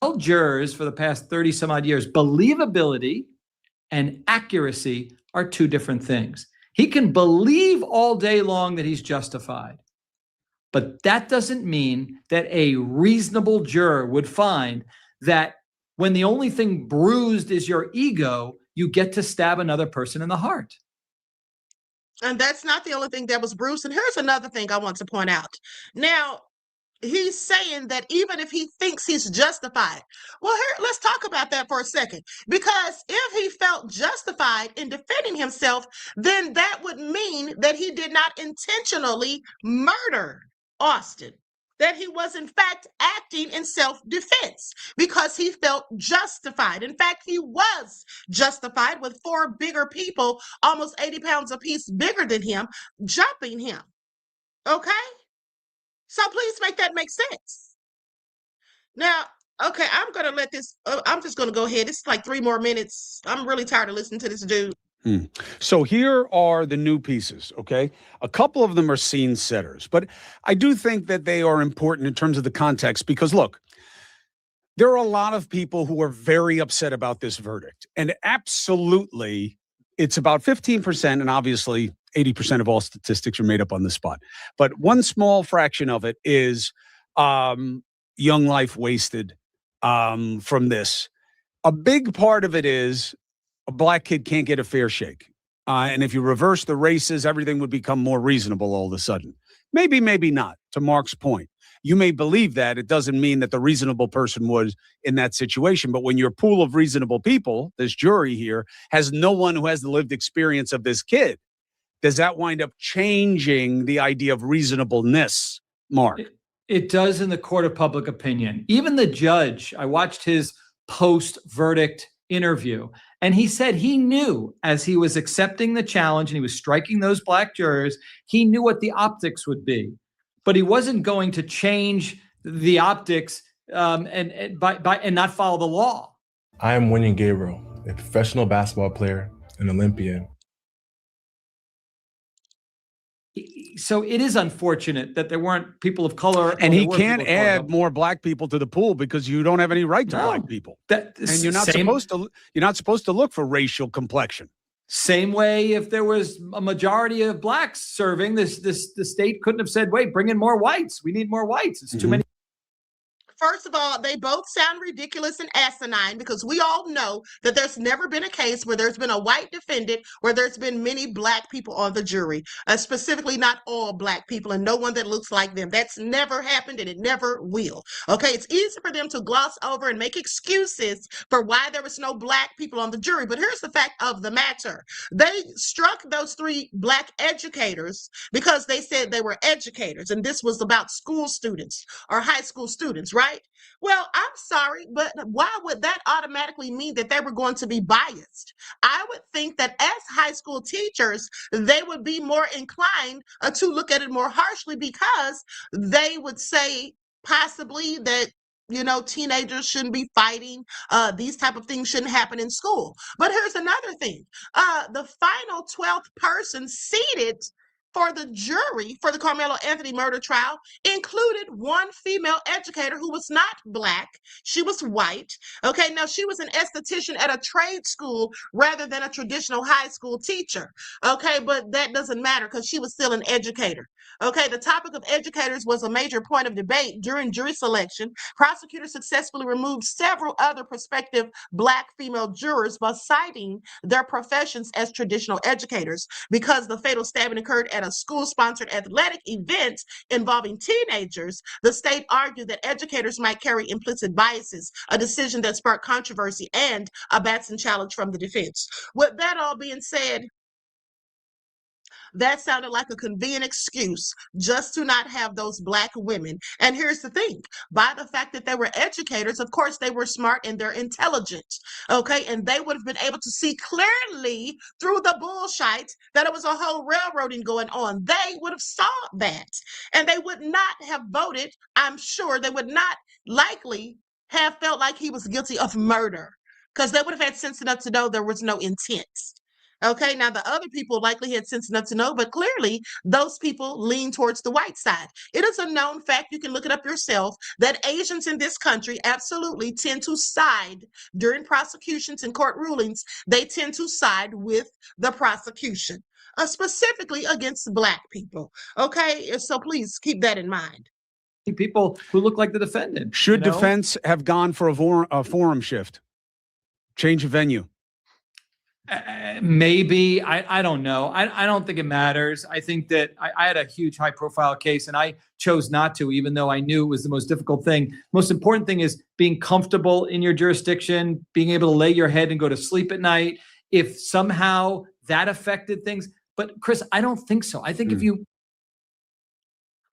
Speaker 13: All jurors for the past 30 some odd years, believability and accuracy are two different things. He can believe all day long that he's justified, but that doesn't mean that a reasonable juror would find that when the only thing bruised is your ego, you get to stab another person in the heart.
Speaker 4: And that's not the only thing that was bruised. And here's another thing I want to point out. Now, he's saying that even if he thinks he's justified. Well, here, let's talk about that for a second. Because if he felt justified in defending himself, then that would mean that he did not intentionally murder Austin. That he was, in fact, acting in self-defense because he felt justified. In fact, he was justified with 4 bigger people, almost 80 pounds apiece bigger than him, jumping him. Okay? So please make that make sense. Now, okay, I'm going to let this, I'm just going to go ahead. It's like 3 more minutes. I'm really tired of listening to this dude.
Speaker 11: So here are the new pieces, okay? A couple of them are scene setters, but I do think that they are important in terms of the context because, look, there are a lot of people who are very upset about this verdict. And absolutely, it's about 15%, and obviously 80% of all statistics are made up on the spot. But one small fraction of it is young life wasted from this. A big part of it is a black kid can't get a fair shake. And if you reverse the races, everything would become more reasonable all of a sudden. Maybe, maybe not, to Mark's point. You may believe that. It doesn't mean that the reasonable person was in that situation. But when your pool of reasonable people, this jury here, has no one who has the lived experience of this kid, does that wind up changing the idea of reasonableness, Mark?
Speaker 13: It does in the court of public opinion. Even the judge, I watched his post-verdict interview, and he said he knew as he was accepting the challenge and he was striking those black jurors, he knew what the optics would be. But he wasn't going to change the optics and not follow the law.
Speaker 14: I am Winnie Gabriel, a professional basketball player and Olympian.
Speaker 13: So it is unfortunate that there weren't people of color.
Speaker 11: And he can't add more black people to the pool because you don't have any right to black people. And you're not supposed to look for racial complexion.
Speaker 13: Same way if there was a majority of blacks serving, the state couldn't have said, wait, bring in more whites. We need more whites. It's too many.
Speaker 4: First of all, they both sound ridiculous and asinine because we all know that there's never been a case where there's been a white defendant where there's been many black people on the jury, specifically not all black people and no one that looks like them. That's never happened and it never will. Okay, it's easy for them to gloss over and make excuses for why there was no black people on the jury. But here's the fact of the matter. They struck those 3 black educators because they said they were educators and this was about school students or high school students, right? Well, I'm sorry, but why would that automatically mean that they were going to be biased? I would think that as high school teachers, they would be more inclined to look at it more harshly because they would say possibly that teenagers shouldn't be fighting. These type of things shouldn't happen in school. But here's another thing. The final 12th person seated for the jury for the Karmelo Anthony murder trial included one female educator who was not black. She was white. Okay, now she was an esthetician at a trade school rather than a traditional high school teacher. Okay, but that doesn't matter because she was still an educator. Okay, the topic of educators was a major point of debate during jury selection. Prosecutors successfully removed several other prospective black female jurors by citing their professions as traditional educators because the fatal stabbing occurred at a school-sponsored athletic event involving teenagers. The state argued that educators might carry implicit biases, a decision that sparked controversy and a Batson challenge from the defense. With that all being said, that sounded like a convenient excuse just to not have those Black women. And here's the thing, by the fact that they were educators, of course, they were smart and they're intelligent. Okay. And they would have been able to see clearly through the bullshit that it was a whole railroading going on. They would have saw that, and they would not have voted. I'm sure they would not likely have felt like he was guilty of murder, because they would have had sense enough to know there was no intent. Okay, now the other people likely had sense enough to know, but clearly those people lean towards the white side. It is a known fact, you can look it up yourself, that Asians in this country absolutely tend to side during prosecutions and court rulings. They tend to side with the prosecution, specifically against Black people. Okay, so please keep that in mind.
Speaker 13: People who look like the defendant.
Speaker 11: Should defense have gone for a forum shift? Change of venue?
Speaker 13: Maybe. I don't know. I don't think it matters. I think that I had a huge high profile case and I chose not to, even though I knew it was the most difficult thing. Most important thing is being comfortable in your jurisdiction, being able to lay your head and go to sleep at night. If somehow that affected things. But Chris, I don't think so. I think if you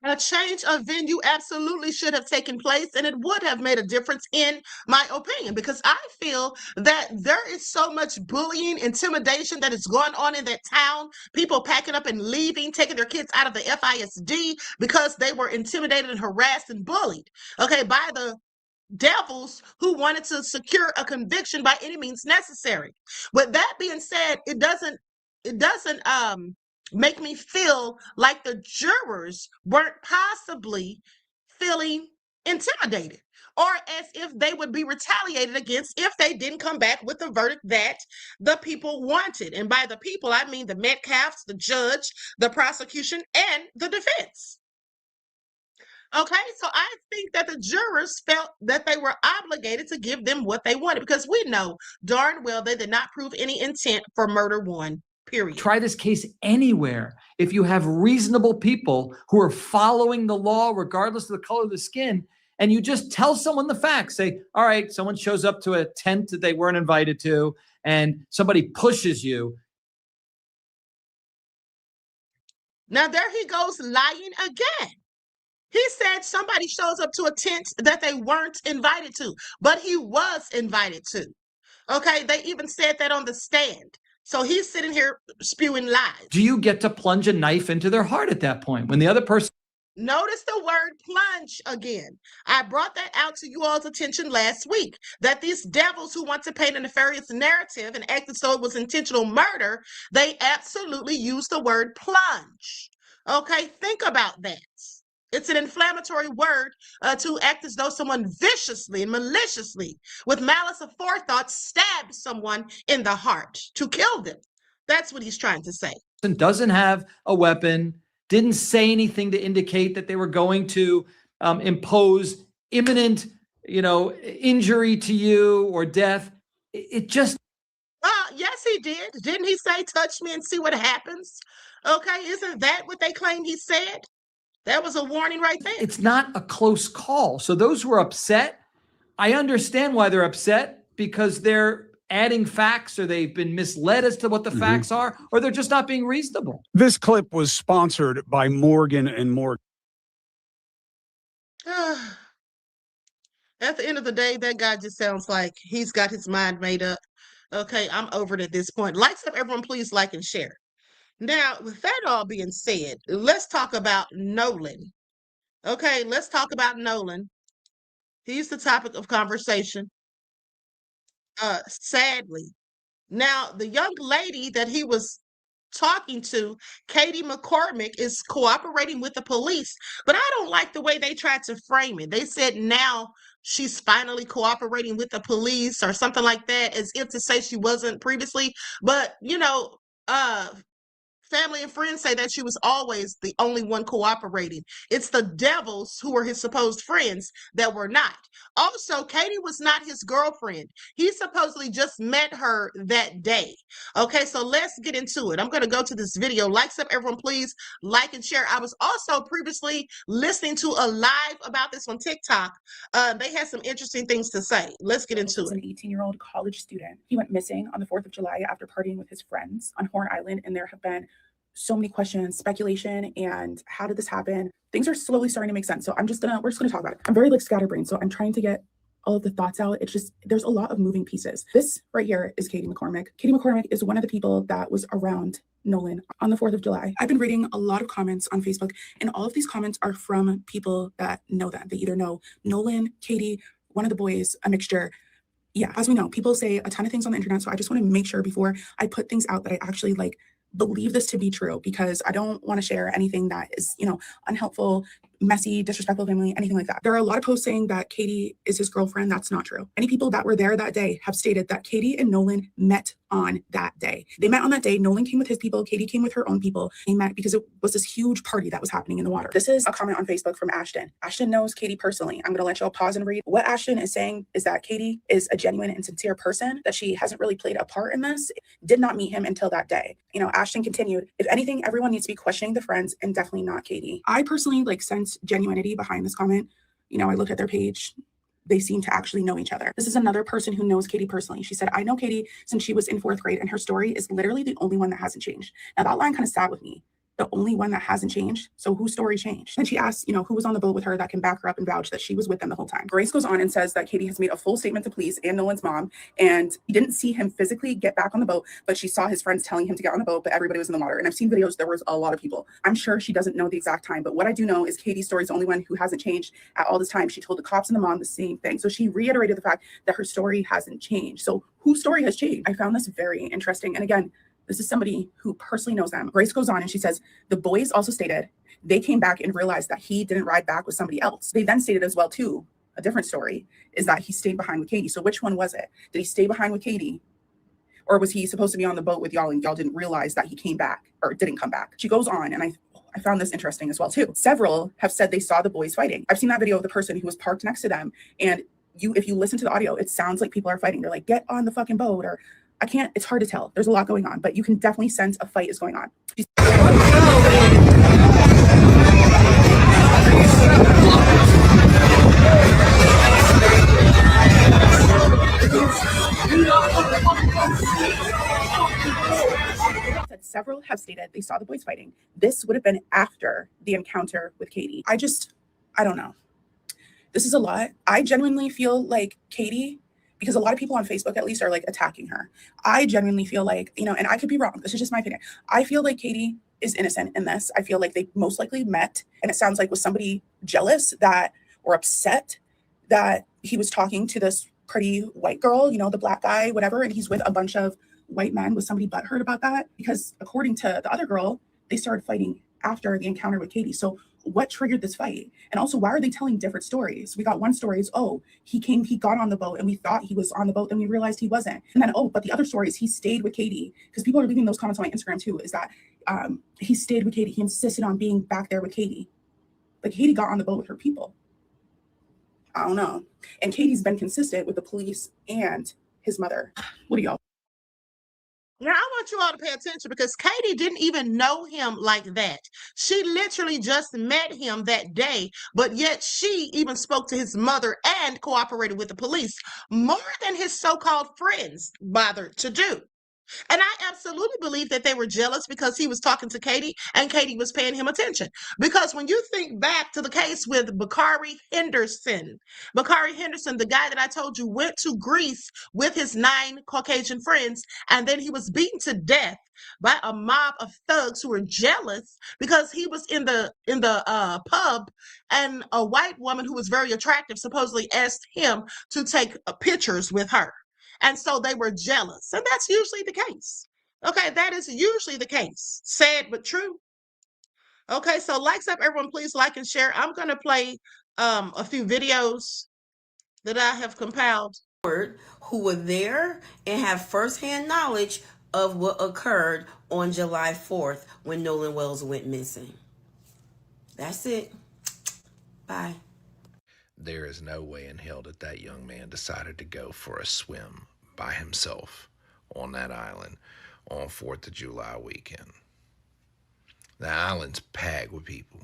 Speaker 4: A change of venue absolutely should have taken place, and it would have made a difference, in my opinion, because I feel that there is so much bullying, intimidation that is going on in that town. People packing up and leaving, taking their kids out of the FISD because they were intimidated and harassed and bullied, okay, by the devils who wanted to secure a conviction by any means necessary. With that being said, it doesn't make me feel like the jurors weren't possibly feeling intimidated, or as if they would be retaliated against if they didn't come back with the verdict that the people wanted. And by the people, I mean the Metcalfs, the judge, the prosecution, and the defense. Okay, so I think that the jurors felt that they were obligated to give them what they wanted, because we know darn well they did not prove any intent for murder one. Period.
Speaker 13: try this case anywhere. If you have reasonable people who are following the law, regardless of the color of the skin, and you just tell someone the facts, say, all right, someone shows up to a tent that they weren't invited to, and somebody pushes you.
Speaker 4: Now there he goes lying again. He said somebody shows up to a tent that they weren't invited to, but he was invited to. Okay, they even said that on the stand. So he's sitting here spewing lies.
Speaker 13: Do you get to plunge a knife into their heart at that point when the other person?
Speaker 4: Notice the word plunge again. I brought that out to you all's attention last week, that these devils who want to paint a nefarious narrative and act as though it was intentional murder, they absolutely use the word plunge. Okay, think about that. It's an inflammatory word to act as though someone viciously and maliciously, with malice aforethought, stabbed someone in the heart to kill them. That's what he's trying to say.
Speaker 13: Doesn't have a weapon, didn't say anything to indicate that they were going to impose imminent, injury to you or death. It just.
Speaker 4: Yes, he did. Didn't he say, touch me and see what happens? Okay, isn't that what they claim he said? That was a warning right there.
Speaker 13: It's not a close call. So those who are upset, I understand why they're upset, because they're adding facts, or they've been misled as to what the facts are, or they're just not being reasonable.
Speaker 11: This clip was sponsored by Morgan & Morgan.
Speaker 4: At the end of the day, that guy just sounds like he's got his mind made up. Okay, I'm over it at this point. Likes up, everyone, please like and share. Now, with that all being said, let's talk about Nolan. Okay, let's talk about Nolan. He's the topic of conversation. Sadly. Now, the young lady that he was talking to, Katie McCormick, is cooperating with the police, but I don't like the way they tried to frame it. They said now she's finally cooperating with the police or something like that, as if to say she wasn't previously. But, family and friends say that she was always the only one cooperating. It's the devils who were his supposed friends that were not. Also, Katie was not his girlfriend. He supposedly just met her that day. Okay, so let's get into it. I'm going to go to this video. Likes up, everyone, please like and share. I was also previously listening to a live about this on TikTok. They had some interesting things to say. Let's get into it.
Speaker 15: An 18-year-old college student. He went missing on the 4th of July after partying with his friends on Horn Island, and there have been so many questions, speculation, and how did this happen? Things are slowly starting to make sense. So we're just gonna talk about it. I'm very like scatterbrained, so I'm trying to get all of the thoughts out. It's just, there's a lot of moving pieces. This right here is Katie McCormick. Katie McCormick is one of the people that was around Nolan on the 4th of July. I've been reading a lot of comments on Facebook, and all of these comments are from people that know that. They either know Nolan, Katie, one of the boys, a mixture. Yeah, as we know, people say a ton of things on the internet, so I just want to make sure before I put things out that I actually like believe this to be true, because I don't want to share anything that is, unhelpful, messy, disrespectful family, anything like that. There are a lot of posts saying that Katie is his girlfriend. That's not true. Many people that were there that day have stated that Katie and Nolan met on that day. They met on that day. Nolan came with his people. Katie came with her own people. They met because it was this huge party that was happening in the water. This is a comment on Facebook from Ashton. Ashton knows Katie personally. I'm going to let y'all pause and read. What Ashton is saying is that Katie is a genuine and sincere person, that she hasn't really played a part in this, did not meet him until that day. Ashton continued, if anything, everyone needs to be questioning the friends and definitely not Katie. I personally sense genuinity behind this comment. I looked at their page. They seem to actually know each other. This is another person who knows Katie personally. She said, I know Katie since she was in 4th grade, and her story is literally the only one that hasn't changed. Now that line kind of sat with me. The only one that hasn't changed. So whose story changed? And she asks, who was on the boat with her that can back her up and vouch that she was with them the whole time. Grace goes on and says that Katie has made a full statement to police and Nolan's mom, and he didn't see him physically get back on the boat, but she saw his friends telling him to get on the boat, but everybody was in the water. And I've seen videos, there was a lot of people. I'm sure she doesn't know the exact time, but what I do know is Katie's story is the only one who hasn't changed at all this time. She told the cops and the mom the same thing. So she reiterated the fact that her story hasn't changed. So whose story has changed? I found this very interesting. And again, this is somebody who personally knows them. Grace goes on and she says, the boys also stated they came back and realized that he didn't ride back with somebody else. They then stated as well, too, a different story, is that he stayed behind with Katie. So which one was it? Did he stay behind with Katie? Or was he supposed to be on the boat with y'all and y'all didn't realize that he came back or didn't come back? She goes on, and I found this interesting as well, too. Several have said they saw the boys fighting. I've seen that video of the person who was parked next to them. And if you listen to the audio, it sounds like people are fighting. They're like, get on the fucking boat, or it's hard to tell. There's a lot going on, but you can definitely sense a fight is going on. Several have stated they saw the boys fighting. This would have been after the encounter with Katie. I don't know. This is a lot. I genuinely feel like Katie, because a lot of people on Facebook at least are attacking her. I genuinely feel like, and I could be wrong. This is just my opinion. I feel like Katie is innocent in this. I feel like they most likely met, and it sounds like was somebody jealous or upset that he was talking to this pretty white girl, the black guy, whatever, and he's with a bunch of white men. Was somebody butthurt about that? Because according to the other girl, they started fighting after the encounter with Katie. So what triggered this fight? And also, why are they telling different stories? We got one story is, he got on the boat and we thought he was on the boat, then we realized he wasn't. And then, but the other story is he stayed with Katie, because people are leaving those comments on my Instagram too, is that he stayed with Katie. He insisted on being back there with Katie. But Katie got on the boat with her people. I don't know. And Katie's been consistent with the police and his mother. What do y'all?
Speaker 4: Now, I want you all to pay attention, because Katie didn't even know him like that. She literally just met him that day, but yet she even spoke to his mother and cooperated with the police more than his so-called friends bothered to do. And I absolutely believe that they were jealous because he was talking to Katie and Katie was paying him attention. Because when you think back to the case with Bakari Henderson, the guy that I told you went to Greece with his 9 Caucasian friends, and then he was beaten to death by a mob of thugs who were jealous because he was in the pub, and a white woman who was very attractive supposedly asked him to take pictures with her. And so they were jealous. And that's usually the case. Okay, that is usually the case. Sad but true. Okay, so likes up, everyone. Please like and share. I'm going to play a few videos that I have compiled.
Speaker 16: Who were there and have firsthand knowledge of what occurred on July 4th when Nolan Wells went missing. That's it. Bye.
Speaker 17: There is no way in hell that that young man decided to go for a swim by himself on that island on 4th of July weekend. The island's packed with people.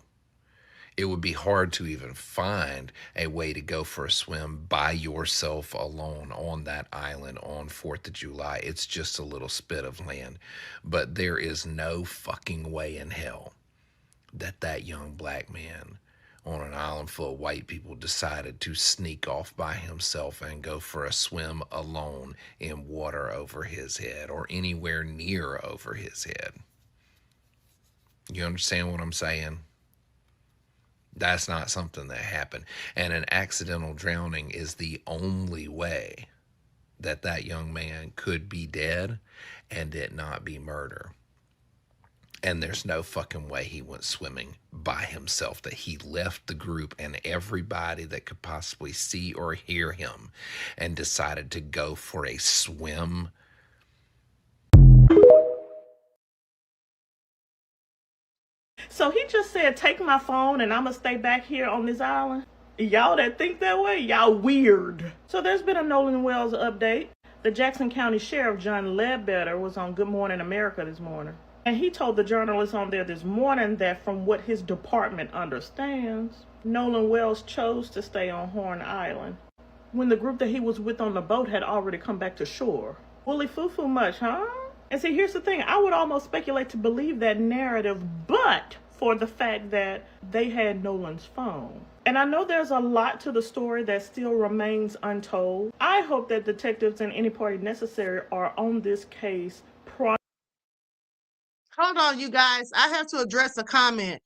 Speaker 17: It would be hard to even find a way to go for a swim by yourself alone on that island on 4th of July. It's just a little spit of land. But there is no fucking way in hell that that young black man on an island full of white people decided to sneak off by himself and go for a swim alone in water over his head or anywhere near over his head. You understand what I'm saying? That's not something that happened. And an accidental drowning is the only way that that young man could be dead and it not be murder. And there's no fucking way he went swimming by himself, that he left the group and everybody that could possibly see or hear him and decided to go for a swim.
Speaker 18: So he just said, take my phone and I'm going to stay back here on this island? Y'all that think that way, y'all weird. So there's been a Nolan Wells update. The Jackson County Sheriff, John Ledbetter, was on Good Morning America this morning. And he told the journalists on there this morning that from what his department understands, Nolan Wells chose to stay on Horn Island when the group that he was with on the boat had already come back to shore. Woolly foo-foo much, huh? And see, here's the thing. I would almost speculate to believe that narrative, but for the fact that they had Nolan's phone. And I know there's a lot to the story that still remains untold. I hope that detectives and any party necessary are on this case.
Speaker 4: Hold on, you guys. I have to address a comment.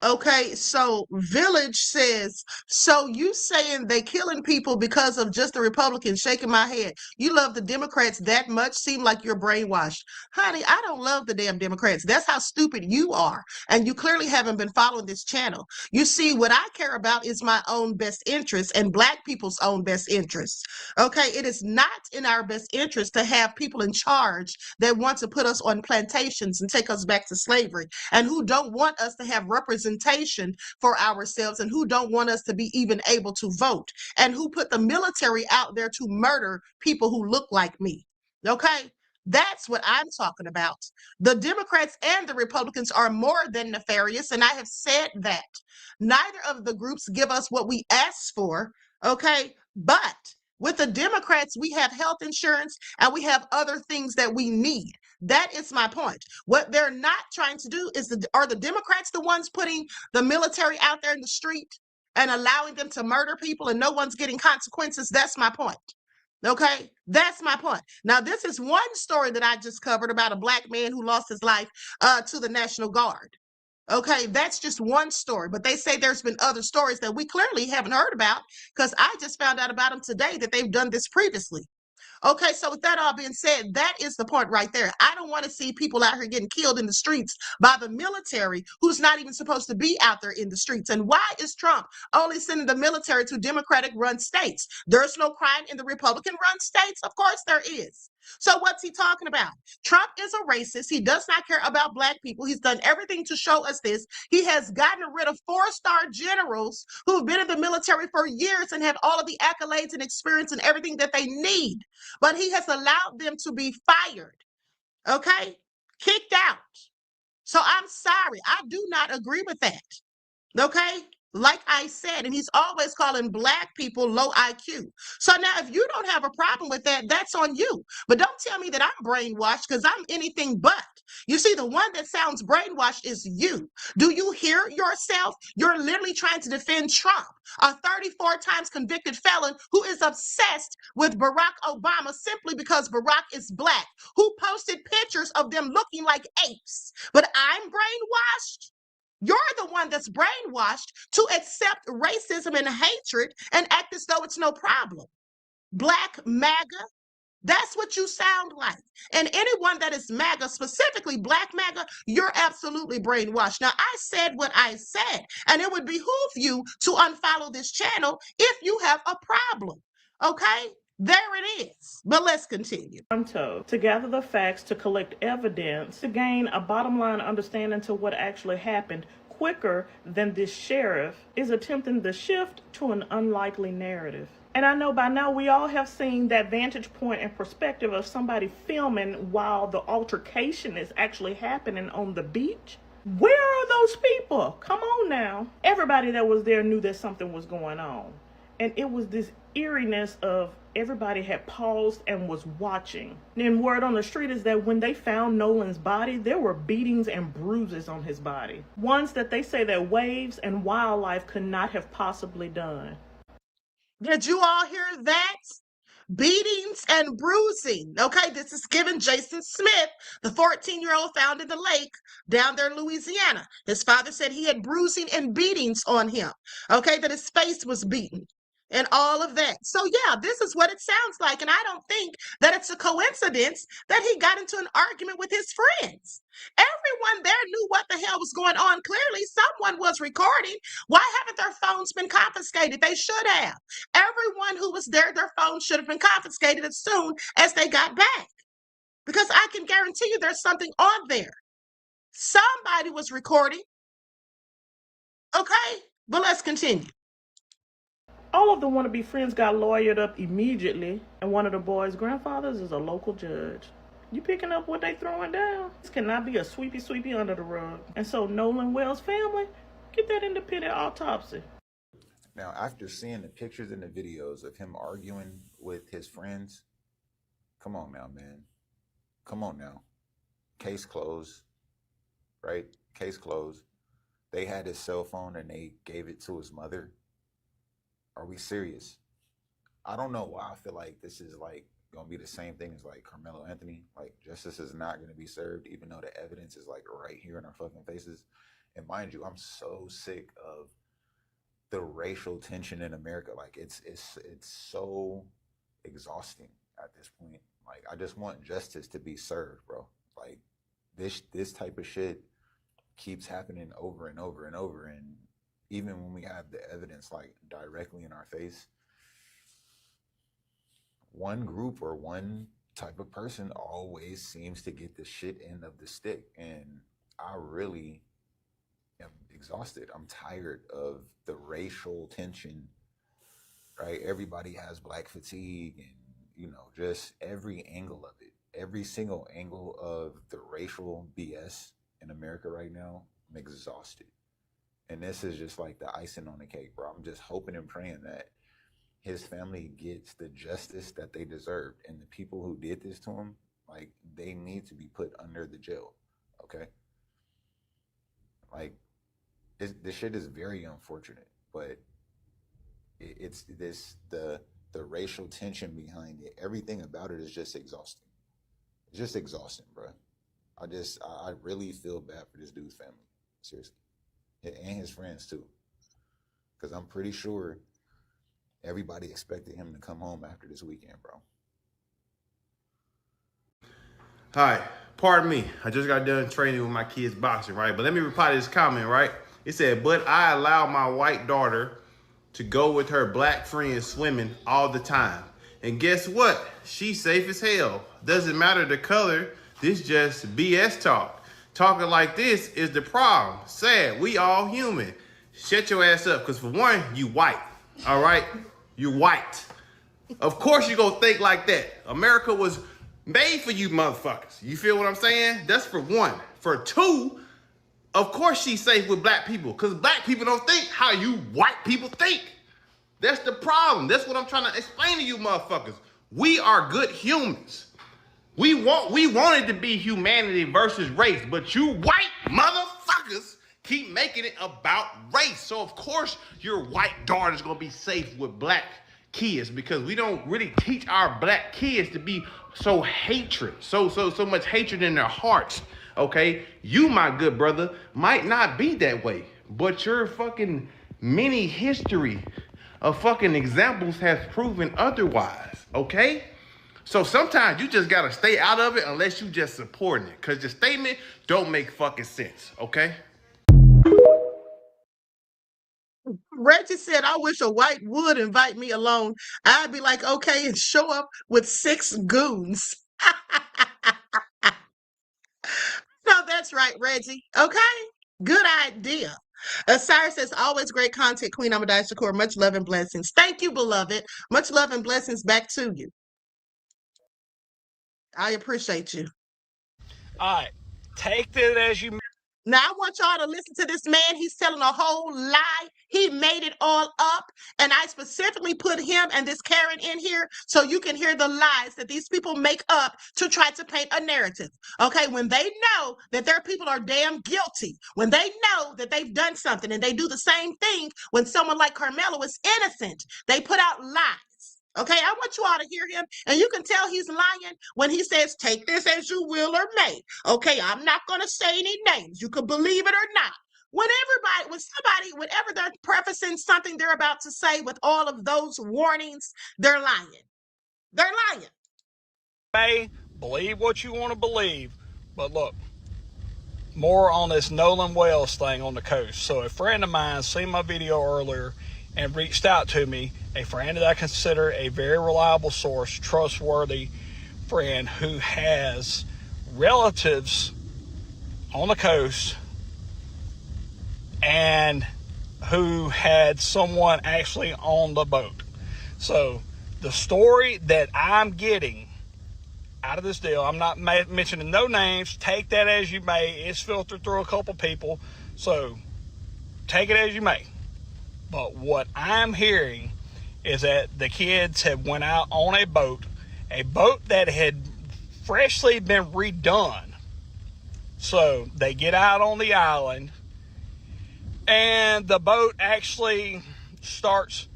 Speaker 4: Okay, so Village says, so you saying they killing people because of just the Republicans? Shaking my head. You love the Democrats that much? Seem like you're brainwashed. Honey, I don't love the damn Democrats. That's how stupid you are. And you clearly haven't been following this channel. You see, what I care about is my own best interests and black people's own best interests. Okay, it is not in our best interest to have people in charge that want to put us on plantations and take us back to slavery, and who don't want us to have representation for ourselves, and who don't want us to be even able to vote, and who put the military out there to murder people who look like me. Okay, that's what I'm talking about. The Democrats and the Republicans are more than nefarious, and I have said that. Neither of the groups give us what we ask for. Okay, but with the Democrats, we have health insurance and we have other things that we need. That is my point. What they're not trying to do is, are the Democrats the ones putting the military out there in the street and allowing them to murder people and no one's getting consequences? That's my point. Okay, that's my point. Now, this is one story that I just covered about a black man who lost his life to the National Guard. Okay, that's just one story, but they say there's been other stories that we clearly haven't heard about, because I just found out about them today that they've done this previously. Okay, so with that all being said, that is the point right there. I don't want to see people out here getting killed in the streets by the military, who's not even supposed to be out there in the streets. And why is Trump only sending the military to Democratic-run states? There's no crime in the Republican-run states? Of course there is. So what's he talking about? Trump is a racist. He does not care about black people. He's done everything to show us this. He has gotten rid of 4-star generals who've been in the military for years and have all of the accolades and experience and everything that they need. But he has allowed them to be fired, okay? Kicked out. So I'm sorry. I do not agree with that, okay? Like I said, and he's always calling black people low IQ. So now if you don't have a problem with that, that's on you. But don't tell me that I'm brainwashed, because I'm anything but. You see, the one that sounds brainwashed is you. Do you hear yourself? You're literally trying to defend Trump, a 34 times convicted felon who is obsessed with Barack Obama simply because Barack is black, who posted pictures of them looking like apes. But I'm brainwashed? You're the one that's brainwashed to accept racism and hatred and act as though it's no problem. Black MAGA, that's what you sound like. And anyone that is MAGA, specifically Black MAGA, you're absolutely brainwashed. Now, I said what I said, and it would behoove you to unfollow this channel if you have a problem. Okay? There it is. But let's continue.
Speaker 18: To gather the facts, to collect evidence, to gain a bottom line understanding to what actually happened quicker than this sheriff is attempting the shift to an unlikely narrative. And I know by now we all have seen that vantage point and perspective of somebody filming while the altercation is actually happening on the beach. Where are those people? Come on now. Everybody that was there knew that something was going on. And it was this eeriness of everybody had paused and was watching. And word on the street is that when they found Nolan's body, there were beatings and bruises on his body. Ones that they say that waves and wildlife could not have possibly done.
Speaker 4: Did you all hear that? Beatings and bruising. Okay, this is given Jason Smith, the 14-year-old found in the lake down there in Louisiana. His father said he had bruising and beatings on him. Okay, that his face was beaten and all of that. So yeah, this is what it sounds like. And I don't think that it's a coincidence that he got into an argument with his friends. Everyone there knew what the hell was going on. Clearly, someone was recording. Why haven't their phones been confiscated? They should have. Everyone who was there, their phones should have been confiscated as soon as they got back. Because I can guarantee you there's something on there. Somebody was recording. Okay, but let's continue.
Speaker 18: All of the wannabe friends got lawyered up immediately, and one of the boys' grandfathers is a local judge. You picking up what they throwing down? This cannot be a sweepy under the rug. And so Nolan Wells' family, get that independent autopsy.
Speaker 19: Now, after seeing the pictures and the videos of him arguing with his friends, come on now, man. Come on now. Case closed, right? Case closed. They had his cell phone and they gave it to his mother. Are we serious? I don't know why I feel like this is like gonna be the same thing as like Karmelo Anthony. Like justice is not gonna be served, even though the evidence is like right here in our fucking faces. And mind you, I'm so sick of the racial tension in America. Like it's so exhausting at this point. Like I just want justice to be served, bro. Like this type of shit keeps happening over and over and over. And even when we have the evidence like directly in our face, one group or one type of person always seems to get the shit end of the stick. And I really am exhausted. I'm tired of the racial tension, right? Everybody has black fatigue and, you know, just every angle of it, every single angle of the racial BS in America right now. I'm exhausted. And this is just like the icing on the cake, bro. I'm just hoping and praying that his family gets the justice that they deserved. And the people who did this to him, like, they need to be put under the jail, okay? Like, this shit is very unfortunate, but it's the racial tension behind it. Everything about it is just exhausting. It's just exhausting, bro. I really feel bad for this dude's family, seriously. And his friends too, because I'm pretty sure everybody expected him to come home after this weekend, bro.
Speaker 20: Hi, pardon me. I just got done training with my kids boxing, right? But let me reply to this comment, right? It said, but I allow my white daughter to go with her black friends swimming all the time. And guess what? She's safe as hell. Doesn't matter the color. This just BS talk. Talking like this is the problem. Sad, we all human. Shut your ass up, because for one, you white, all right? You white. Of course you gonna think like that. America was made for you motherfuckers. You feel what I'm saying? That's for one. For two, of course she's safe with black people, because black people don't think how you white people think. That's the problem. That's what I'm trying to explain to you motherfuckers. We are good humans. We wanted to be humanity versus race, but you white motherfuckers keep making it about race. So of course your white daughter's gonna be safe with black kids, because we don't really teach our black kids to be so hatred, so much hatred in their hearts. Okay, you, my good brother, might not be that way, but your fucking mini history of fucking examples has proven otherwise. Okay. So sometimes you just gotta stay out of it unless you just supporting it, because the statement don't make fucking sense, okay?
Speaker 4: Reggie said, I wish a white would invite me alone. I'd be like, okay, and show up with 6 goons. No, that's right, Reggie. Okay, good idea. Cyrus says, always great content, Queen Ahmadiyyah Shakur. Much love and blessings. Thank you, beloved. Much love and blessings back to you. I appreciate you.
Speaker 21: All right, take that as you
Speaker 4: Now, I want y'all to listen to this man. He's telling a whole lie. He made it all up. And I specifically put him and this Karen in here so you can hear the lies that these people make up to try to paint a narrative. Okay, when they know that their people are damn guilty, when they know that they've done something, and they do the same thing when someone like Karmelo is innocent, they put out lies. Okay, I want you all to hear him, and you can tell he's lying when he says, take this as you will or may. Okay, I'm not going to say any names. You can believe it or not. When somebody, whenever they're prefacing something they're about to say with all of those warnings, they're lying. They're lying.
Speaker 21: May believe what you want to believe, but look, more on this Nolan Wells thing on the coast. So a friend of mine seen my video earlier and reached out to me, a friend that I consider a very reliable source, trustworthy friend who has relatives on the coast and who had someone actually on the boat. So the story that I'm getting out of this deal, I'm not mentioning no names, take that as you may. It's filtered through a couple people, so take it as you may. But what I'm hearing is that the kids have went out on a boat that had freshly been redone. So they get out on the island, and the boat actually starts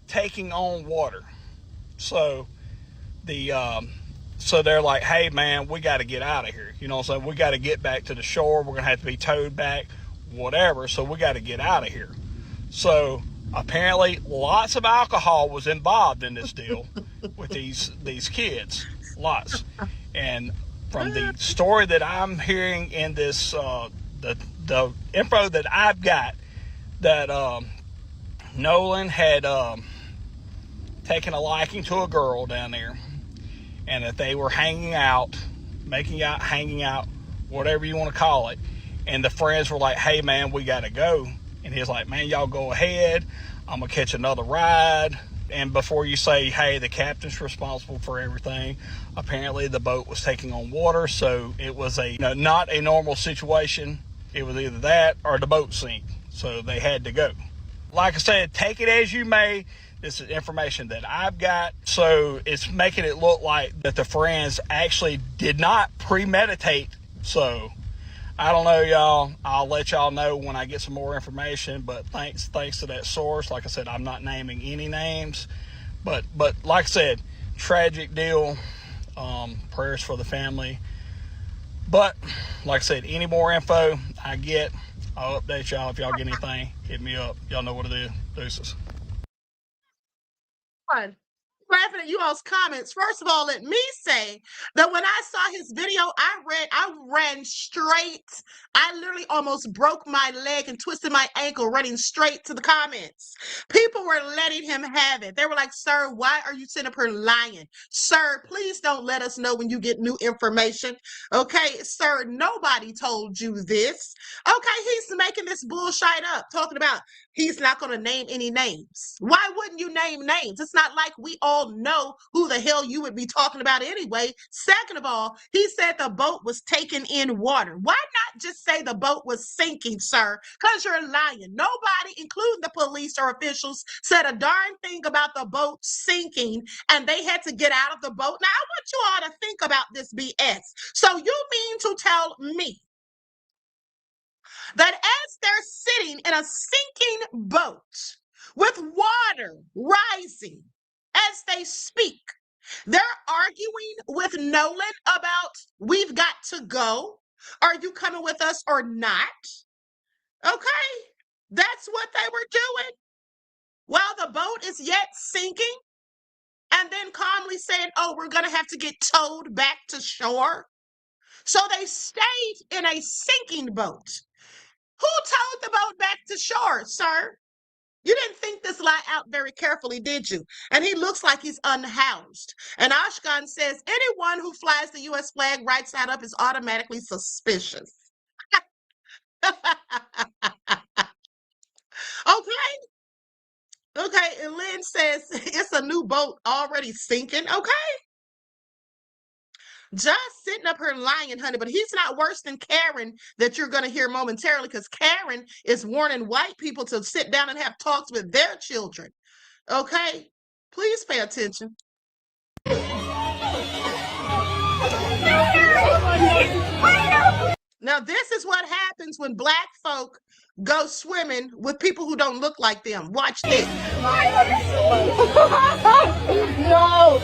Speaker 21: taking on water. So so they're like, hey man, we got to get out of here. You know what I'm saying? We got to get back to the shore. We're going to have to be towed back, whatever. So we got to get out of here. So apparently lots of alcohol was involved in this deal with these kids. Lots. And from the story that I'm hearing in this, the info that I've got, that Nolan had taken a liking to a girl down there, and that they were hanging out, whatever you want to call it. And the friends were like, hey man, we got to go. And he's like, man, y'all go ahead. I'm going to catch another ride. And before you say, hey, the captain's responsible for everything, apparently the boat was taking on water. So it was not a normal situation. It was either that or the boat sink. So they had to go. Like I said, take it as you may. This is information that I've got. So it's making it look like that the friends actually did not premeditate. So I don't know, y'all. I'll let y'all know when I get some more information. But thanks to that source. Like I said, I'm not naming any names. But like I said, tragic deal. Prayers for the family. But like I said, any more info I get, I'll update y'all. If y'all get anything, hit me up. Y'all know what to do. Deuces.
Speaker 4: Laughing at you all's comments. First of all, let me say that when I saw his video, I ran straight. I literally almost broke my leg and twisted my ankle running straight to the comments. People were letting him have it. They were like, sir, why are you sitting up here lying? Sir, please don't let us know when you get new information. Okay, sir, nobody told you this. Okay, he's making this bullshit up, talking about he's not going to name any names. Why wouldn't you name names? It's not like we all know who the hell you would be talking about anyway. Second of all, he said the boat was taking in water. Why not just say the boat was sinking, sir? Because you're lying. Nobody, including the police or officials, said a darn thing about the boat sinking and they had to get out of the boat. Now, I want you all to think about this BS. So you mean to tell me that as they're sitting in a sinking boat with water rising as they speak, they're arguing with Nolan about we've got to go? Are you coming with us or not? Okay, that's what they were doing while the boat is yet sinking, and then calmly saying, oh, we're going to have to get towed back to shore. So they stayed in a sinking boat. Who towed the boat back to shore, sir? You didn't think this lie out very carefully, did you? And he looks like he's unhoused. And Ashkan says anyone who flies the U.S. flag right side up is automatically suspicious. Okay, and Lynn says it's a new boat already sinking. Okay. Just sitting up here lying, honey, but he's not worse than Karen that you're going to hear momentarily, because Karen is warning white people to sit down and have talks with their children. Okay? Please pay attention. Now, this is what happens when black folk go swimming with people who don't look like them. Watch this.
Speaker 2: No!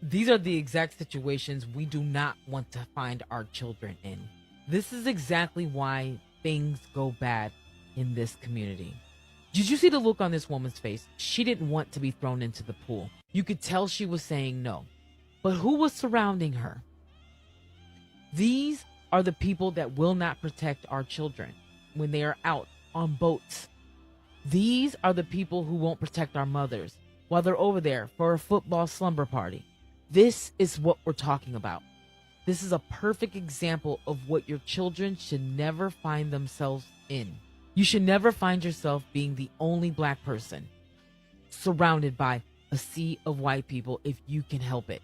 Speaker 22: These are the exact situations we do not want to find our children in. This is exactly why things go bad in this community. Did you see the look on this woman's face? She didn't want to be thrown into the pool. You could tell she was saying no. But who was surrounding her? These are the people that will not protect our children when they are out on boats. These are the people who won't protect our mothers while they're over there for a football slumber party. This is what we're talking about. This is a perfect example of what your children should never find themselves in. You should never find yourself being the only black person surrounded by a sea of white people if you can help it.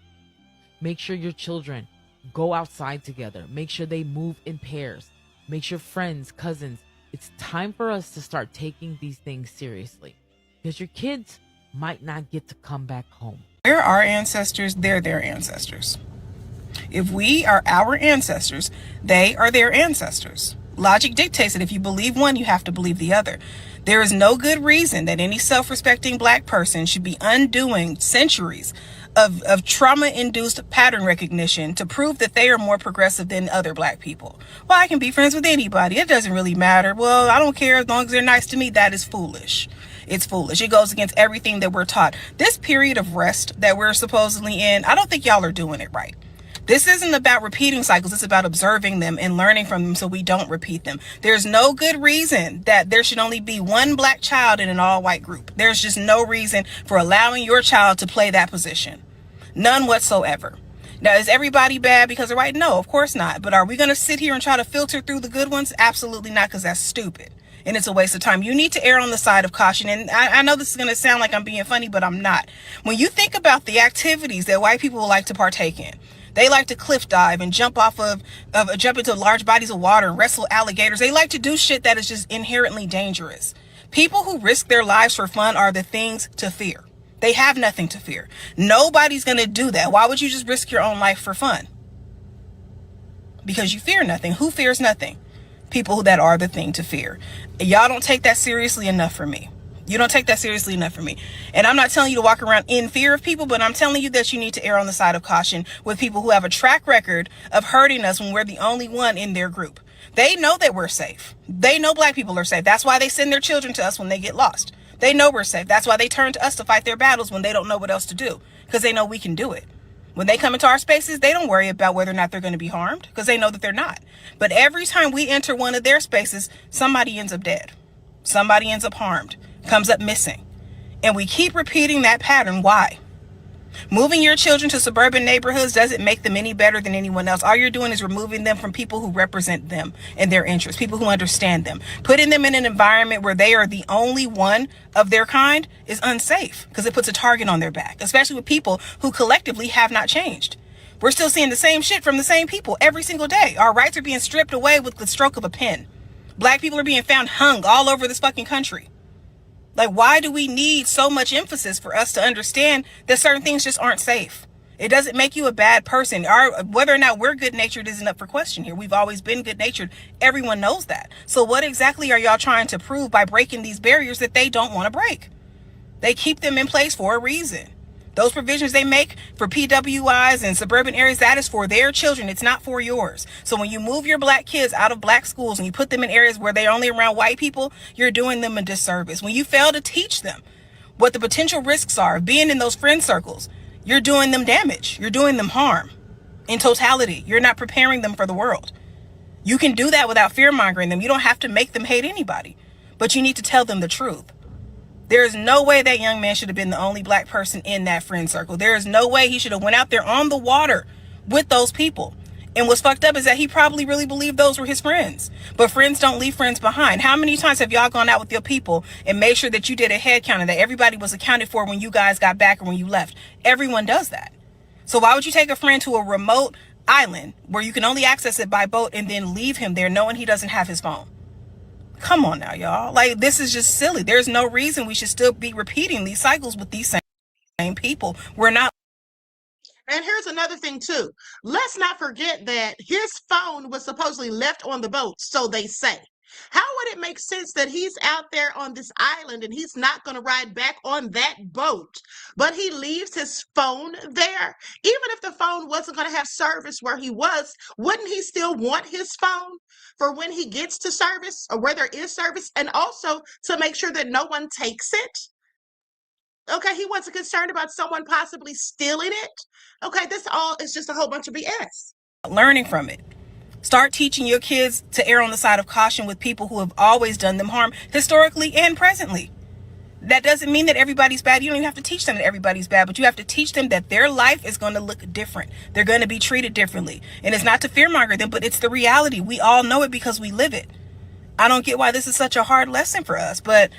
Speaker 22: Make sure your children go outside together. Make sure they move in pairs. Make sure friends, cousins. It's time for us to start taking these things seriously, because your kids might not get to come back home.
Speaker 23: We're our ancestors, they're their ancestors. If we are our ancestors, they are their ancestors. Logic dictates that if you believe one, you have to believe the other. There is no good reason that any self-respecting black person should be undoing centuries of trauma-induced pattern recognition to prove that they are more progressive than other black people. Well, I can be friends with anybody. It doesn't really matter. Well, I don't care as long as they're nice to me. That is foolish. It's foolish. It goes against everything that we're taught. This period of rest that we're supposedly in, I don't think y'all are doing it right. This isn't about repeating cycles. It's about observing them and learning from them so we don't repeat them. There's no good reason that there should only be one black child in an all-white group. There's just no reason for allowing your child to play that position. None whatsoever. Now, is everybody bad because they're white? No, of course not. But are we going to sit here and try to filter through the good ones? Absolutely not, because that's stupid. And it's a waste of time. You need to err on the side of caution. And I know this is going to sound like I'm being funny, but I'm not. When you think about the activities that white people like to partake in, they like to cliff dive and jump jump into large bodies of water and wrestle alligators. They like to do shit that is just inherently dangerous. People who risk their lives for fun are the things to fear. They have nothing to fear. Nobody's going to do that. Why would you just risk your own life for fun? Because you fear nothing. Who fears nothing? People that are the thing to fear. Y'all don't take that seriously enough for me. You don't take that seriously enough for me. And I'm not telling you to walk around in fear of people, but I'm telling you that you need to err on the side of caution with people who have a track record of hurting us when we're the only one in their group. They know that we're safe. They know black people are safe. That's why they send their children to us when they get lost. They know we're safe. That's why they turn to us to fight their battles when they don't know what else to do, because they know we can do it. When they come into our spaces, they don't worry about whether or not they're going to be harmed, because they know that they're not. But every time we enter one of their spaces, somebody ends up dead. Somebody ends up harmed, comes up missing. And we keep repeating that pattern. Why? Moving your children to suburban neighborhoods doesn't make them any better than anyone else. All you're doing is removing them from people who represent them and their interests, people who understand them. Putting them in an environment where they are the only one of their kind is unsafe, because it puts a target on their back, especially with people who collectively have not changed. We're still seeing the same shit from the same people every single day. Our rights are being stripped away with the stroke of a pen. Black people are being found hung all over this fucking country. Like, why do we need so much emphasis for us to understand that certain things just aren't safe? It doesn't make you a bad person. Whether or not we're good-natured isn't up for question here. We've always been good-natured. Everyone knows that. So what exactly are y'all trying to prove by breaking these barriers that they don't want to break? They keep them in place for a reason. Those provisions they make for PWIs and suburban areas, that is for their children. It's not for yours. So when you move your black kids out of black schools and you put them in areas where they're only around white people, you're doing them a disservice. When you fail to teach them what the potential risks are of being in those friend circles, you're doing them damage. You're doing them harm. In totality, you're not preparing them for the world. You can do that without fear-mongering them. You don't have to make them hate anybody, but you need to tell them the truth. There is no way that young man should have been the only black person in that friend circle. There is no way he should have went out there on the water with those people. And what's fucked up is that he probably really believed those were his friends. But friends don't leave friends behind. How many times have y'all gone out with your people and made sure that you did a head count and that everybody was accounted for when you guys got back or when you left? Everyone does that. So why would you take a friend to a remote island where you can only access it by boat and then leave him there knowing he doesn't have his phone? Come on now, y'all. Like, this is just silly. There's no reason we should still be repeating these cycles with these same people. We're not.
Speaker 4: And here's another thing too. Let's not forget that his phone was supposedly left on the boat, so they say. How would it make sense that he's out there on this island and he's not going to ride back on that boat, but he leaves his phone there? Even if the phone wasn't going to have service where he was, wouldn't he still want his phone for when he gets to service or where there is service, and also to make sure that no one takes it? Okay, he wasn't concerned about someone possibly stealing it. Okay, this all is just a whole bunch of BS.
Speaker 23: Learning from it. Start teaching your kids to err on the side of caution with people who have always done them harm, historically and presently. That doesn't mean that everybody's bad. You don't even have to teach them that everybody's bad, but you have to teach them that their life is going to look different. They're going to be treated differently. And it's not to fearmonger them, but it's the reality. We all know it because we live it. I don't get why this is such a hard lesson for us, but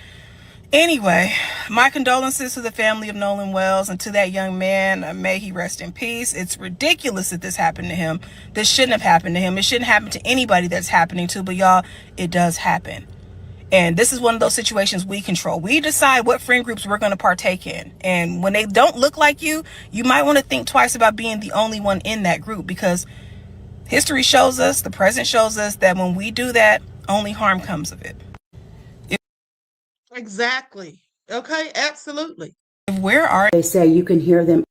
Speaker 23: anyway, my condolences to the family of Nolan Wells and to that young man. May he rest in peace. It's ridiculous that this happened to him. This shouldn't have happened to him. It shouldn't happen to anybody that's happening to, but y'all, it does happen. And this is one of those situations we control. We decide what friend groups we're going to partake in. And when they don't look like you, you might want to think twice about being the only one in that group, because history shows us, the present shows us, that when we do that, only harm comes of it.
Speaker 4: Exactly. Okay, absolutely.
Speaker 23: Where are
Speaker 2: they? Say you can hear them.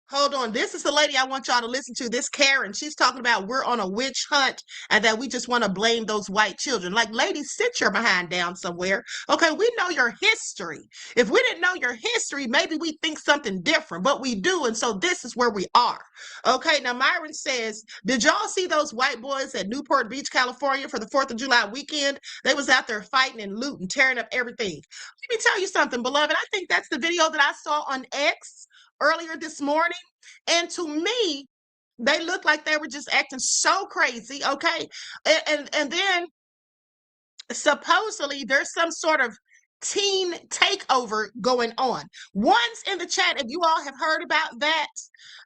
Speaker 4: Hold on. This is the lady I want y'all to listen to. This Karen. She's talking about we're on a witch hunt and that we just want to blame those white children. Like, ladies, sit your behind down somewhere. Okay, we know your history. If we didn't know your history, maybe we think something different, but we do. And so this is where we are. Okay, now Myron says, did y'all see those white boys at Newport Beach, California for the 4th of July weekend? They was out there fighting and looting, tearing up everything. Let me tell you something, beloved. I think that's the video that I saw on X earlier this morning, and to me, they looked like they were just acting so crazy. Okay, and then supposedly there's some sort of teen takeover going on. Once in the chat, if you all have heard about that,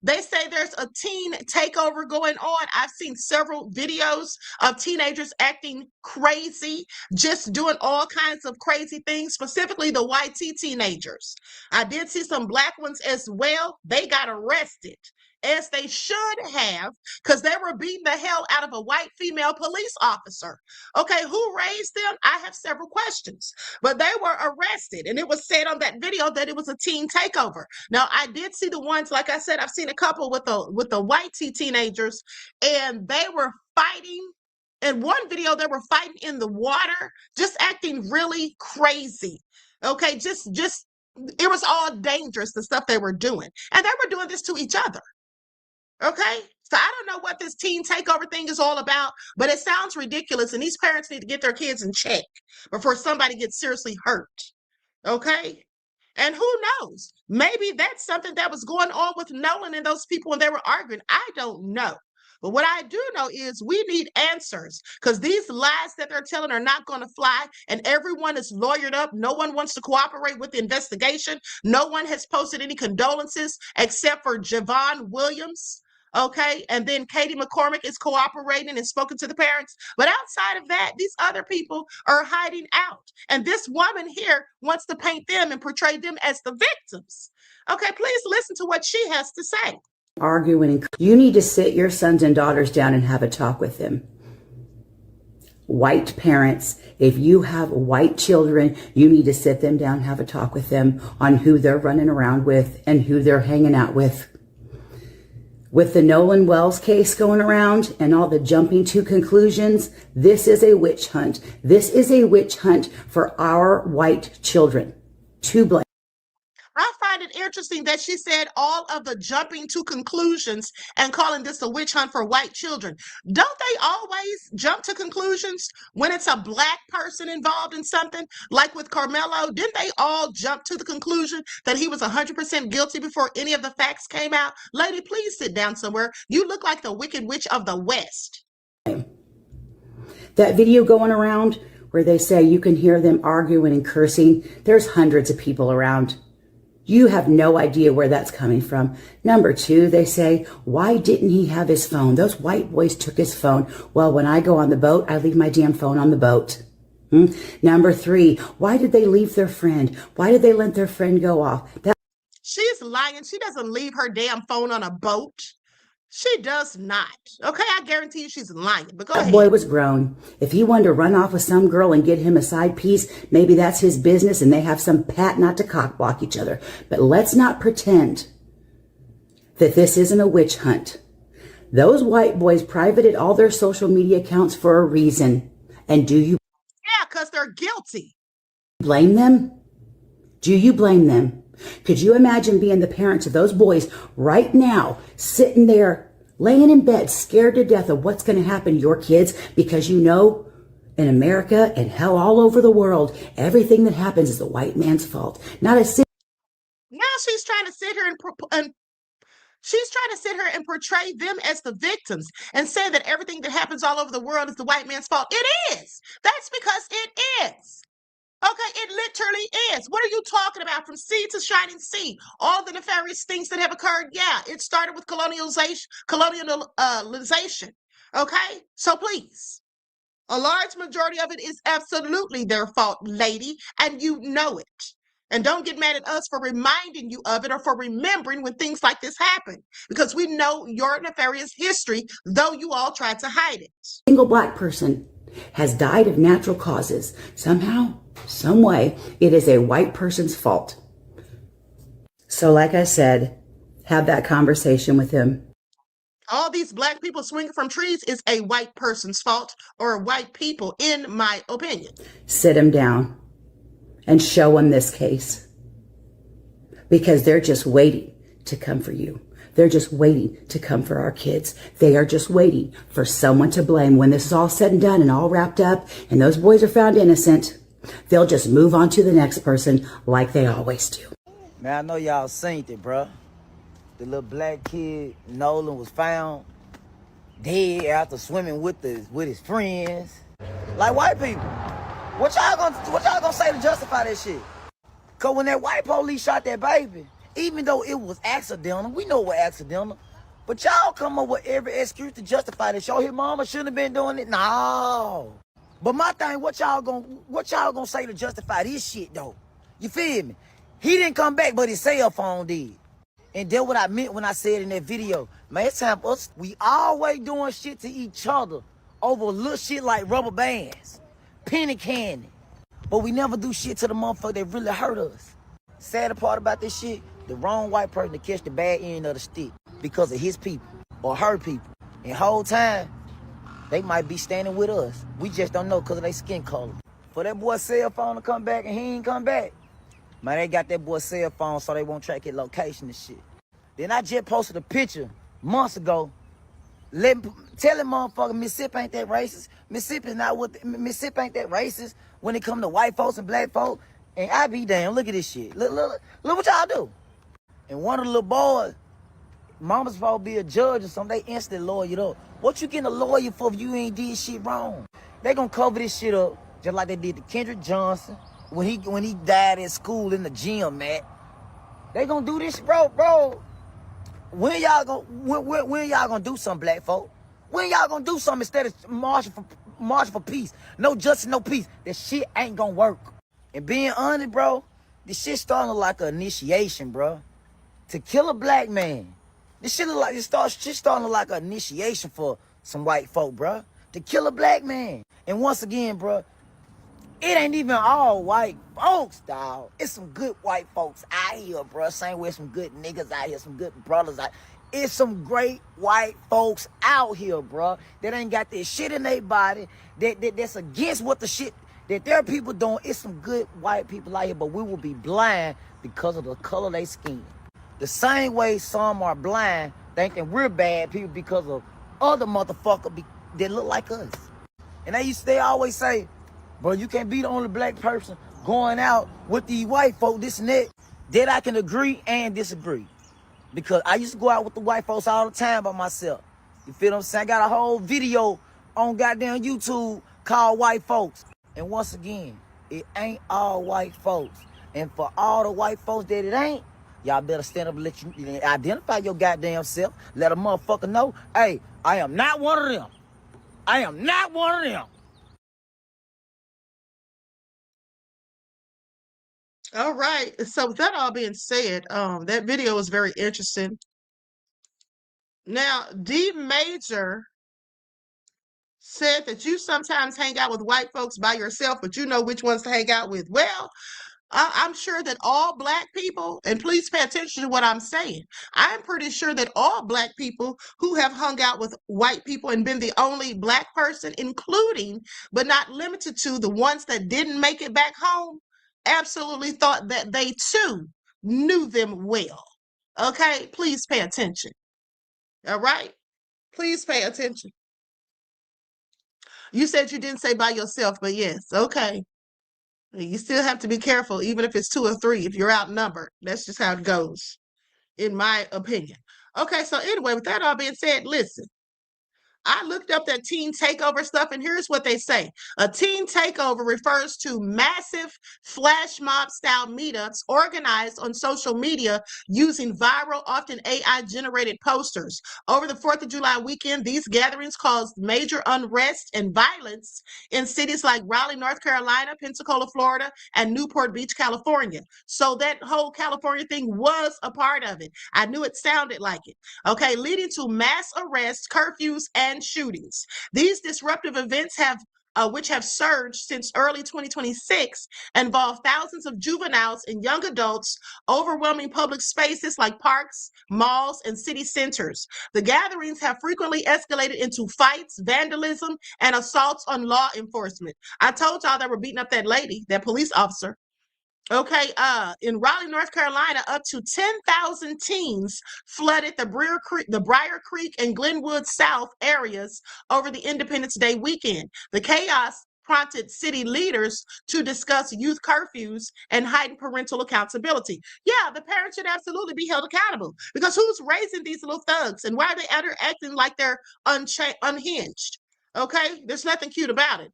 Speaker 4: they say there's a teen takeover going on. I've seen several videos of teenagers acting crazy, just doing all kinds of crazy things, specifically the YT teenagers. I did see some black ones as well. They got arrested, as they should have, because they were beating the hell out of a white female police officer. Okay, who raised them? I have several questions, but they were arrested, and it was said on that video that it was a teen takeover. Now, I did see the ones, like I said, I've seen a couple with the white teenagers, and they were fighting. In one video, they were fighting in the water, just acting really crazy. Okay, just it was all dangerous, the stuff they were doing, and they were doing this to each other. Okay, so I don't know what this teen takeover thing is all about, but it sounds ridiculous, and these parents need to get their kids in check before somebody gets seriously hurt. Okay, and who knows? Maybe that's something that was going on with Nolan and those people when they were arguing. I don't know. But what I do know is we need answers, because these lies that they're telling are not going to fly, and everyone is lawyered up. No one wants to cooperate with the investigation. No one has posted any condolences except for Javon Williams. Okay, and then Katie McCormick is cooperating and spoken to the parents. But outside of that, these other people are hiding out. And this woman here wants to paint them and portray them as the victims. Okay, please listen to what she has to say.
Speaker 2: Arguing, you need to sit your sons and daughters down and have a talk with them. White parents, if you have white children, you need to sit them down and have a talk with them on who they're running around with and who they're hanging out with. With the Nolan Wells case going around and all the jumping to conclusions, this is a witch hunt. This is a witch hunt for our white children to blame.
Speaker 4: I find it interesting that she said all of the jumping to conclusions and calling this a witch hunt for white children. Don't they always jump to conclusions when it's a black person involved in something? Like with Karmelo, didn't they all jump to the conclusion that he was 100% guilty before any of the facts came out? Lady, please sit down somewhere. You look like the Wicked Witch of the West.
Speaker 2: That video going around where they say you can hear them arguing and cursing, there's hundreds of people around. You have no idea where that's coming from. Number two, they say, why didn't he have his phone? Those white boys took his phone. Well, when I go on the boat, I leave my damn phone on the boat. Number three, why did they leave their friend? Why did they let their friend go off?
Speaker 4: She's lying. She doesn't leave her damn phone on a boat. She does not. Okay, I guarantee you she's lying. But go
Speaker 2: That
Speaker 4: ahead.
Speaker 2: boy was grown. If he wanted to run off with some girl and get him a side piece, maybe that's his business and they have some pat not to cock block each other. But let's not pretend that this isn't a witch hunt. Those white boys privated all their social media accounts for a reason. And do you
Speaker 4: because they're guilty.
Speaker 2: blame them? Do you blame them? Could you imagine being the parents of those boys right now, sitting there, laying in bed, scared to death of what's going to happen to your kids because you know in America and hell all over the world, everything that happens is the white man's fault. Not a
Speaker 4: Now she's trying to sit here and she's trying to sit here and portray them as the victims and say that everything that happens all over the world is the white man's fault. It is. That's because it is. Okay, it literally is. What are you talking about? From sea to shining sea, all the nefarious things that have occurred. Yeah, it started with colonialization. Okay, so please, a large majority of it is absolutely their fault, lady, and you know it. And don't get mad at us for reminding you of it or for remembering when things like this happen, because we know your nefarious history, though you all tried to hide it.
Speaker 2: Single black person has died of natural causes. Somehow, some way, it is a white person's fault. So like I said, have that conversation with him.
Speaker 4: All these black people swinging from trees is a white person's fault, or white people, in my opinion.
Speaker 2: Sit him down and show him this case, because they're just waiting to come for you. They're just waiting to come for our kids. They are just waiting for someone to blame. When this is all said and done and all wrapped up and those boys are found innocent, they'll just move on to the next person like they always do.
Speaker 1: Man, I know y'all seen it, bruh. The little black kid, Nolan, was found dead after swimming with his friends. Like white people. What y'all gonna say to justify that shit? Cause when that white police shot that baby, even though it was accidental, we know it was accidental, but y'all come up with every excuse to justify this. Yo, his mama shouldn't have been doing it. No. But my thing, what y'all gonna say to justify this shit though? You feel me? He didn't come back, but his cell phone did. And that's what I meant when I said in that video. Man, it's time for us. We always doing shit to each other over little shit like rubber bands, penny candy. But we never do shit to the motherfucker that really hurt us. Sad part about this shit, the wrong white person to catch the bad end of the stick because of his people or her people. And whole time, they might be standing with us. We just don't know because of their skin color. For that boy's cell phone to come back and he ain't come back, man, they got that boy's cell phone so they won't track his location and shit. Then I just posted a picture months ago, telling motherfucker Mississippi ain't that racist. Mississippi ain't that racist when it come to white folks and black folks. And I be damn, look at this shit. Look what y'all do. And one of the little boys, mama's supposed to be a judge or something, they instantly lawyered up. What you getting a lawyer for if you ain't did shit wrong? They gonna cover this shit up just like they did to Kendrick Johnson when he died at school in the gym, man. They gonna do this, bro. When y'all gonna do something, black folk? When y'all gonna do something instead of marching for peace? No justice, no peace. That shit ain't gonna work. And being honest, bro, this shit starting like an initiation, bro. To kill a black man. This shit starting like an initiation for some white folk, bro. To kill a black man. And once again, bro, it ain't even all white folks, dawg. It's some good white folks out here, bro. Same way some good niggas out here, some good brothers out here. It's some great white folks out here, bro, that ain't got this shit in their body, that's against what the shit that their people doing. It's some good white people out here, but we will be blind because of the color of their skin. The same way some are blind thinking we're bad people because of other motherfuckers that look like us. And they always say, bro, you can't be the only black person going out with these white folk, this and that. That I can agree and disagree. Because I used to go out with the white folks all the time by myself. You feel what I'm saying? I got a whole video on goddamn YouTube called White Folks. And once again, it ain't all white folks. And for all the white folks that it ain't, Y'all better stand up and let you identify your goddamn self. Let a motherfucker know, hey, I am not one of them. I am not one of them.
Speaker 4: All right. So with that all being said, that video was very interesting. Now, D Major said that you sometimes hang out with white folks by yourself, but you know which ones to hang out with. Well, I'm sure that all Black people, and please pay attention to what I'm saying, I'm pretty sure that all Black people who have hung out with white people and been the only Black person, including but not limited to the ones that didn't make it back home, absolutely thought that they too knew them well. Okay, please pay attention. All right, please pay attention. You said you didn't say by yourself, but yes, okay. You still have to be careful, even if it's 2 or 3, if you're outnumbered. That's just how it goes, in my opinion. Okay, so anyway, with that all being said, listen. I looked up that teen takeover stuff, and here's what they say. A teen takeover refers to massive flash mob style meetups organized on social media using viral, often AI generated posters. Over the 4th of July weekend, these gatherings caused major unrest and violence in cities like Raleigh, North Carolina, Pensacola, Florida, and Newport Beach, California. So that whole California thing was a part of it. I knew it sounded like it. Okay, leading to mass arrests, curfews, and shootings. These disruptive events which have surged since early 2026, involve thousands of juveniles and young adults, overwhelming public spaces like parks, malls, and city centers. The gatherings have frequently escalated into fights, vandalism, and assaults on law enforcement. I told y'all they were beating up that lady, that police officer. Okay, in Raleigh, North Carolina, up to 10,000 teens flooded the Briar Creek and Glenwood South areas over the Independence Day weekend. The chaos prompted city leaders to discuss youth curfews and heighten parental accountability. Yeah, the parents should absolutely be held accountable, because who's raising these little thugs, and why are they acting like they're unhinged? Okay, there's nothing cute about it.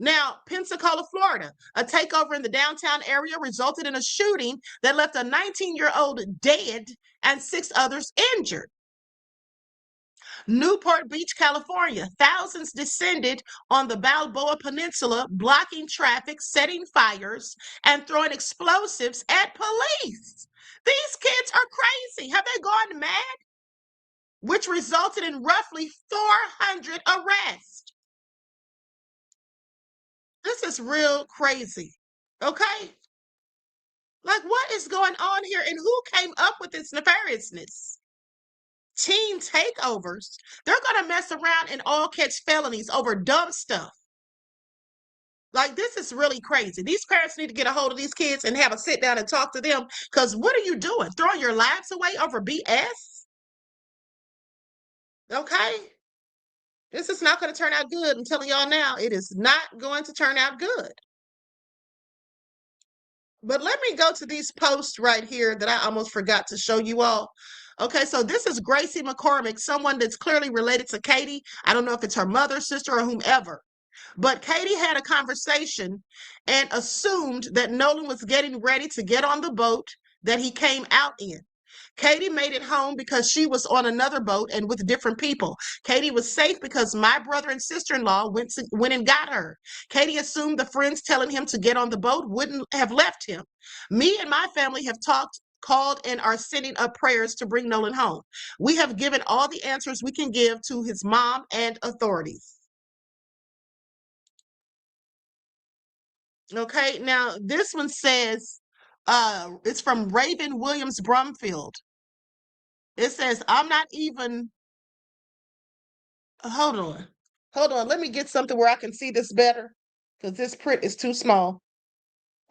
Speaker 4: Now, Pensacola, Florida, a takeover in the downtown area resulted in a shooting that left a 19-year-old dead and 6 others injured. Newport Beach, California, thousands descended on the Balboa Peninsula, blocking traffic, setting fires, and throwing explosives at police. These kids are crazy. Have they gone mad? Which resulted in roughly 400 arrests. This is real crazy, okay? Like, what is going on here, and who came up with this nefariousness? Teen takeovers. They're going to mess around and all catch felonies over dumb stuff. Like, this is really crazy. These parents need to get a hold of these kids and have a sit down and talk to them, because what are you doing? Throwing your lives away over BS? Okay? This is not going to turn out good. I'm telling y'all now, it is not going to turn out good. But let me go to these posts right here that I almost forgot to show you all. Okay, so this is Gracie McCormick, someone that's clearly related to Katie. I don't know if it's her mother, sister, or whomever. But Katie had a conversation and assumed that Nolan was getting ready to get on the boat that he came out in. Katie made it home because she was on another boat and with different people. Katie was safe because my brother and sister-in-law went and got her. Katie assumed the friends telling him to get on the boat wouldn't have left him. Me and my family have called, and are sending up prayers to bring Nolan home. We have given all the answers we can give to his mom and authorities. Okay, now this one says, it's from Raven Williams Brumfield. It says, I'm not even, hold on, let me get something where I can see this better, because this print is too small.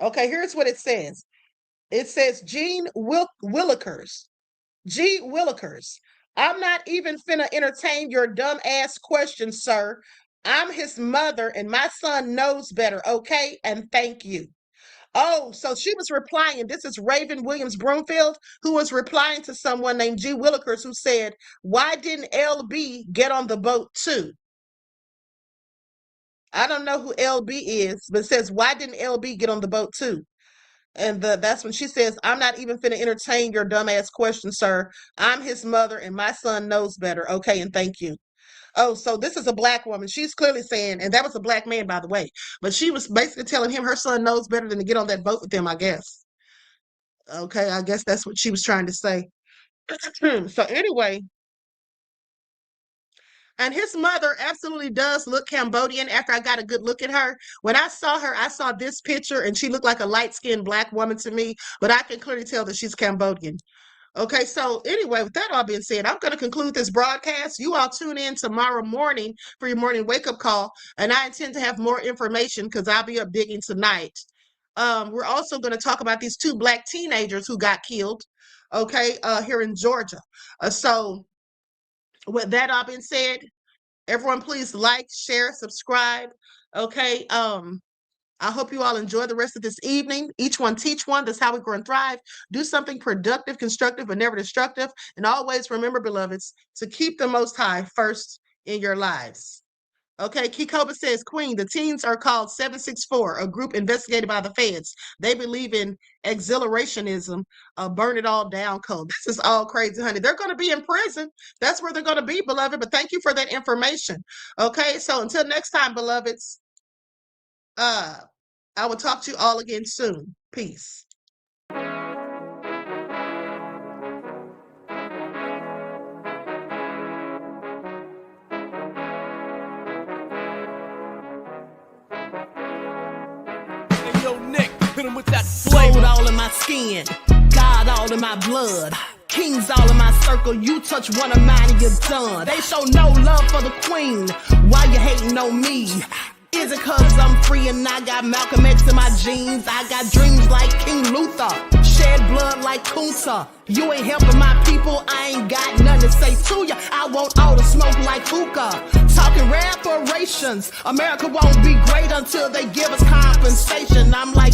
Speaker 4: Okay, here's what it says. It says, Gene Willikers. G. Willikers. I'm not even finna entertain your dumb ass questions, sir. I'm his mother and my son knows better, okay? And thank you. Oh, so she was replying. This is Raven Williams Broomfield, who was replying to someone named G. Willikers, who said, why didn't LB get on the boat too? I don't know who LB is, but it says, why didn't LB get on the boat too? And that's when she says, I'm not even finna entertain your dumbass question, sir. I'm his mother and my son knows better. Okay, and thank you. Oh, so this is a black woman. She's clearly saying, and that was a black man, by the way, but she was basically telling him her son knows better than to get on that boat with them, I guess. Okay, I guess that's what she was trying to say. So anyway, and his mother absolutely does look Cambodian after I got a good look at her. When I saw her, I saw this picture and she looked like a light-skinned black woman to me, but I can clearly tell that she's Cambodian. Okay, so anyway, with that all being said, I'm going to conclude this broadcast. You all tune in tomorrow morning for your morning wake-up call, and I intend to have more information because I'll be up digging tonight. We're also going to talk about these 2 black teenagers who got killed, okay, here in Georgia. So with that all being said, everyone please like, share, subscribe, okay? I hope you all enjoy the rest of this evening. Each one teach one. That's how we grow and thrive. Do something productive, constructive, but never destructive. And always remember, beloveds, to keep the Most High first in your lives. Okay, Kikoba says, Queen, the teens are called 764, a group investigated by the feds. They believe in exhilarationism, burn it all down code. This is all crazy, honey. They're going to be in prison. That's where they're going to be, beloved. But thank you for that information. Okay, so until next time, beloveds, I will talk to you all again soon. Peace.
Speaker 3: Gold all in my skin, God all in my blood, kings all in my circle. You touch one of mine and you're done. They show no love for the queen. Why you hating on me? Is it cause I'm free and I got Malcolm X in my jeans? I got dreams like King Luther, shed blood like Kunta. You ain't helping my people, I ain't got nothing to say to ya. I want all the smoke like hookah. Talking reparations, America won't be great until they give us compensation. I'm like,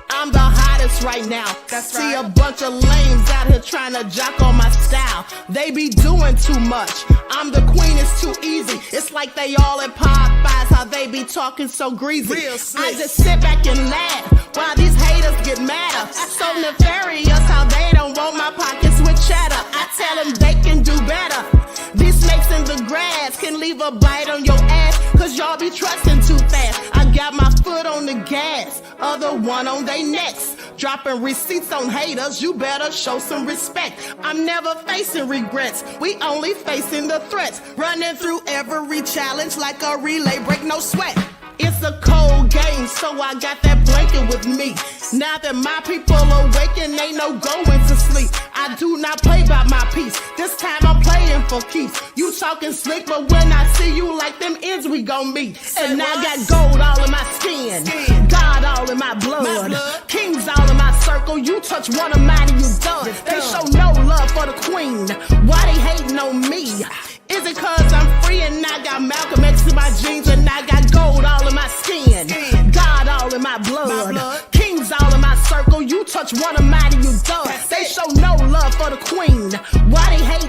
Speaker 3: I'm the hottest right now.
Speaker 4: That's
Speaker 3: See
Speaker 4: right.
Speaker 3: a bunch of lames out here trying to jock on my style. They be doing too much. I'm the queen, it's too easy. It's like they all at Popeyes, how they be talking so greasy.
Speaker 4: Real slick.
Speaker 3: I just sit back and laugh while these haters get madder. So nefarious how they don't want my pockets with cheddar. I tell them they can do better. These snakes in the grass can leave a bite on your ass, cause y'all be trusting too fast. I got my foot on the gas, other one on they necks. Dropping receipts on haters, you better show some respect. I'm never facing regrets, we only facing the threats. Running through every challenge like a relay, break no sweat. It's a cold game, so I got that blanket with me. Now that my people awaken, ain't no going to sleep. I do not play by my piece, this time I'm playing for keeps. You talking slick, but when I see you like them ends, we gon' meet. And I got gold all in my skin, God all in my blood, kings all in my circle. You touch one of mine and you done. They show no love for the queen. Why they hating on me? Is it cause I'm free and I got Malcolm X in my jeans and I got gold all in my skin, God all in my blood, kings all in my circle. You touch one of mine and you done. They show no love for the queen. Why they hate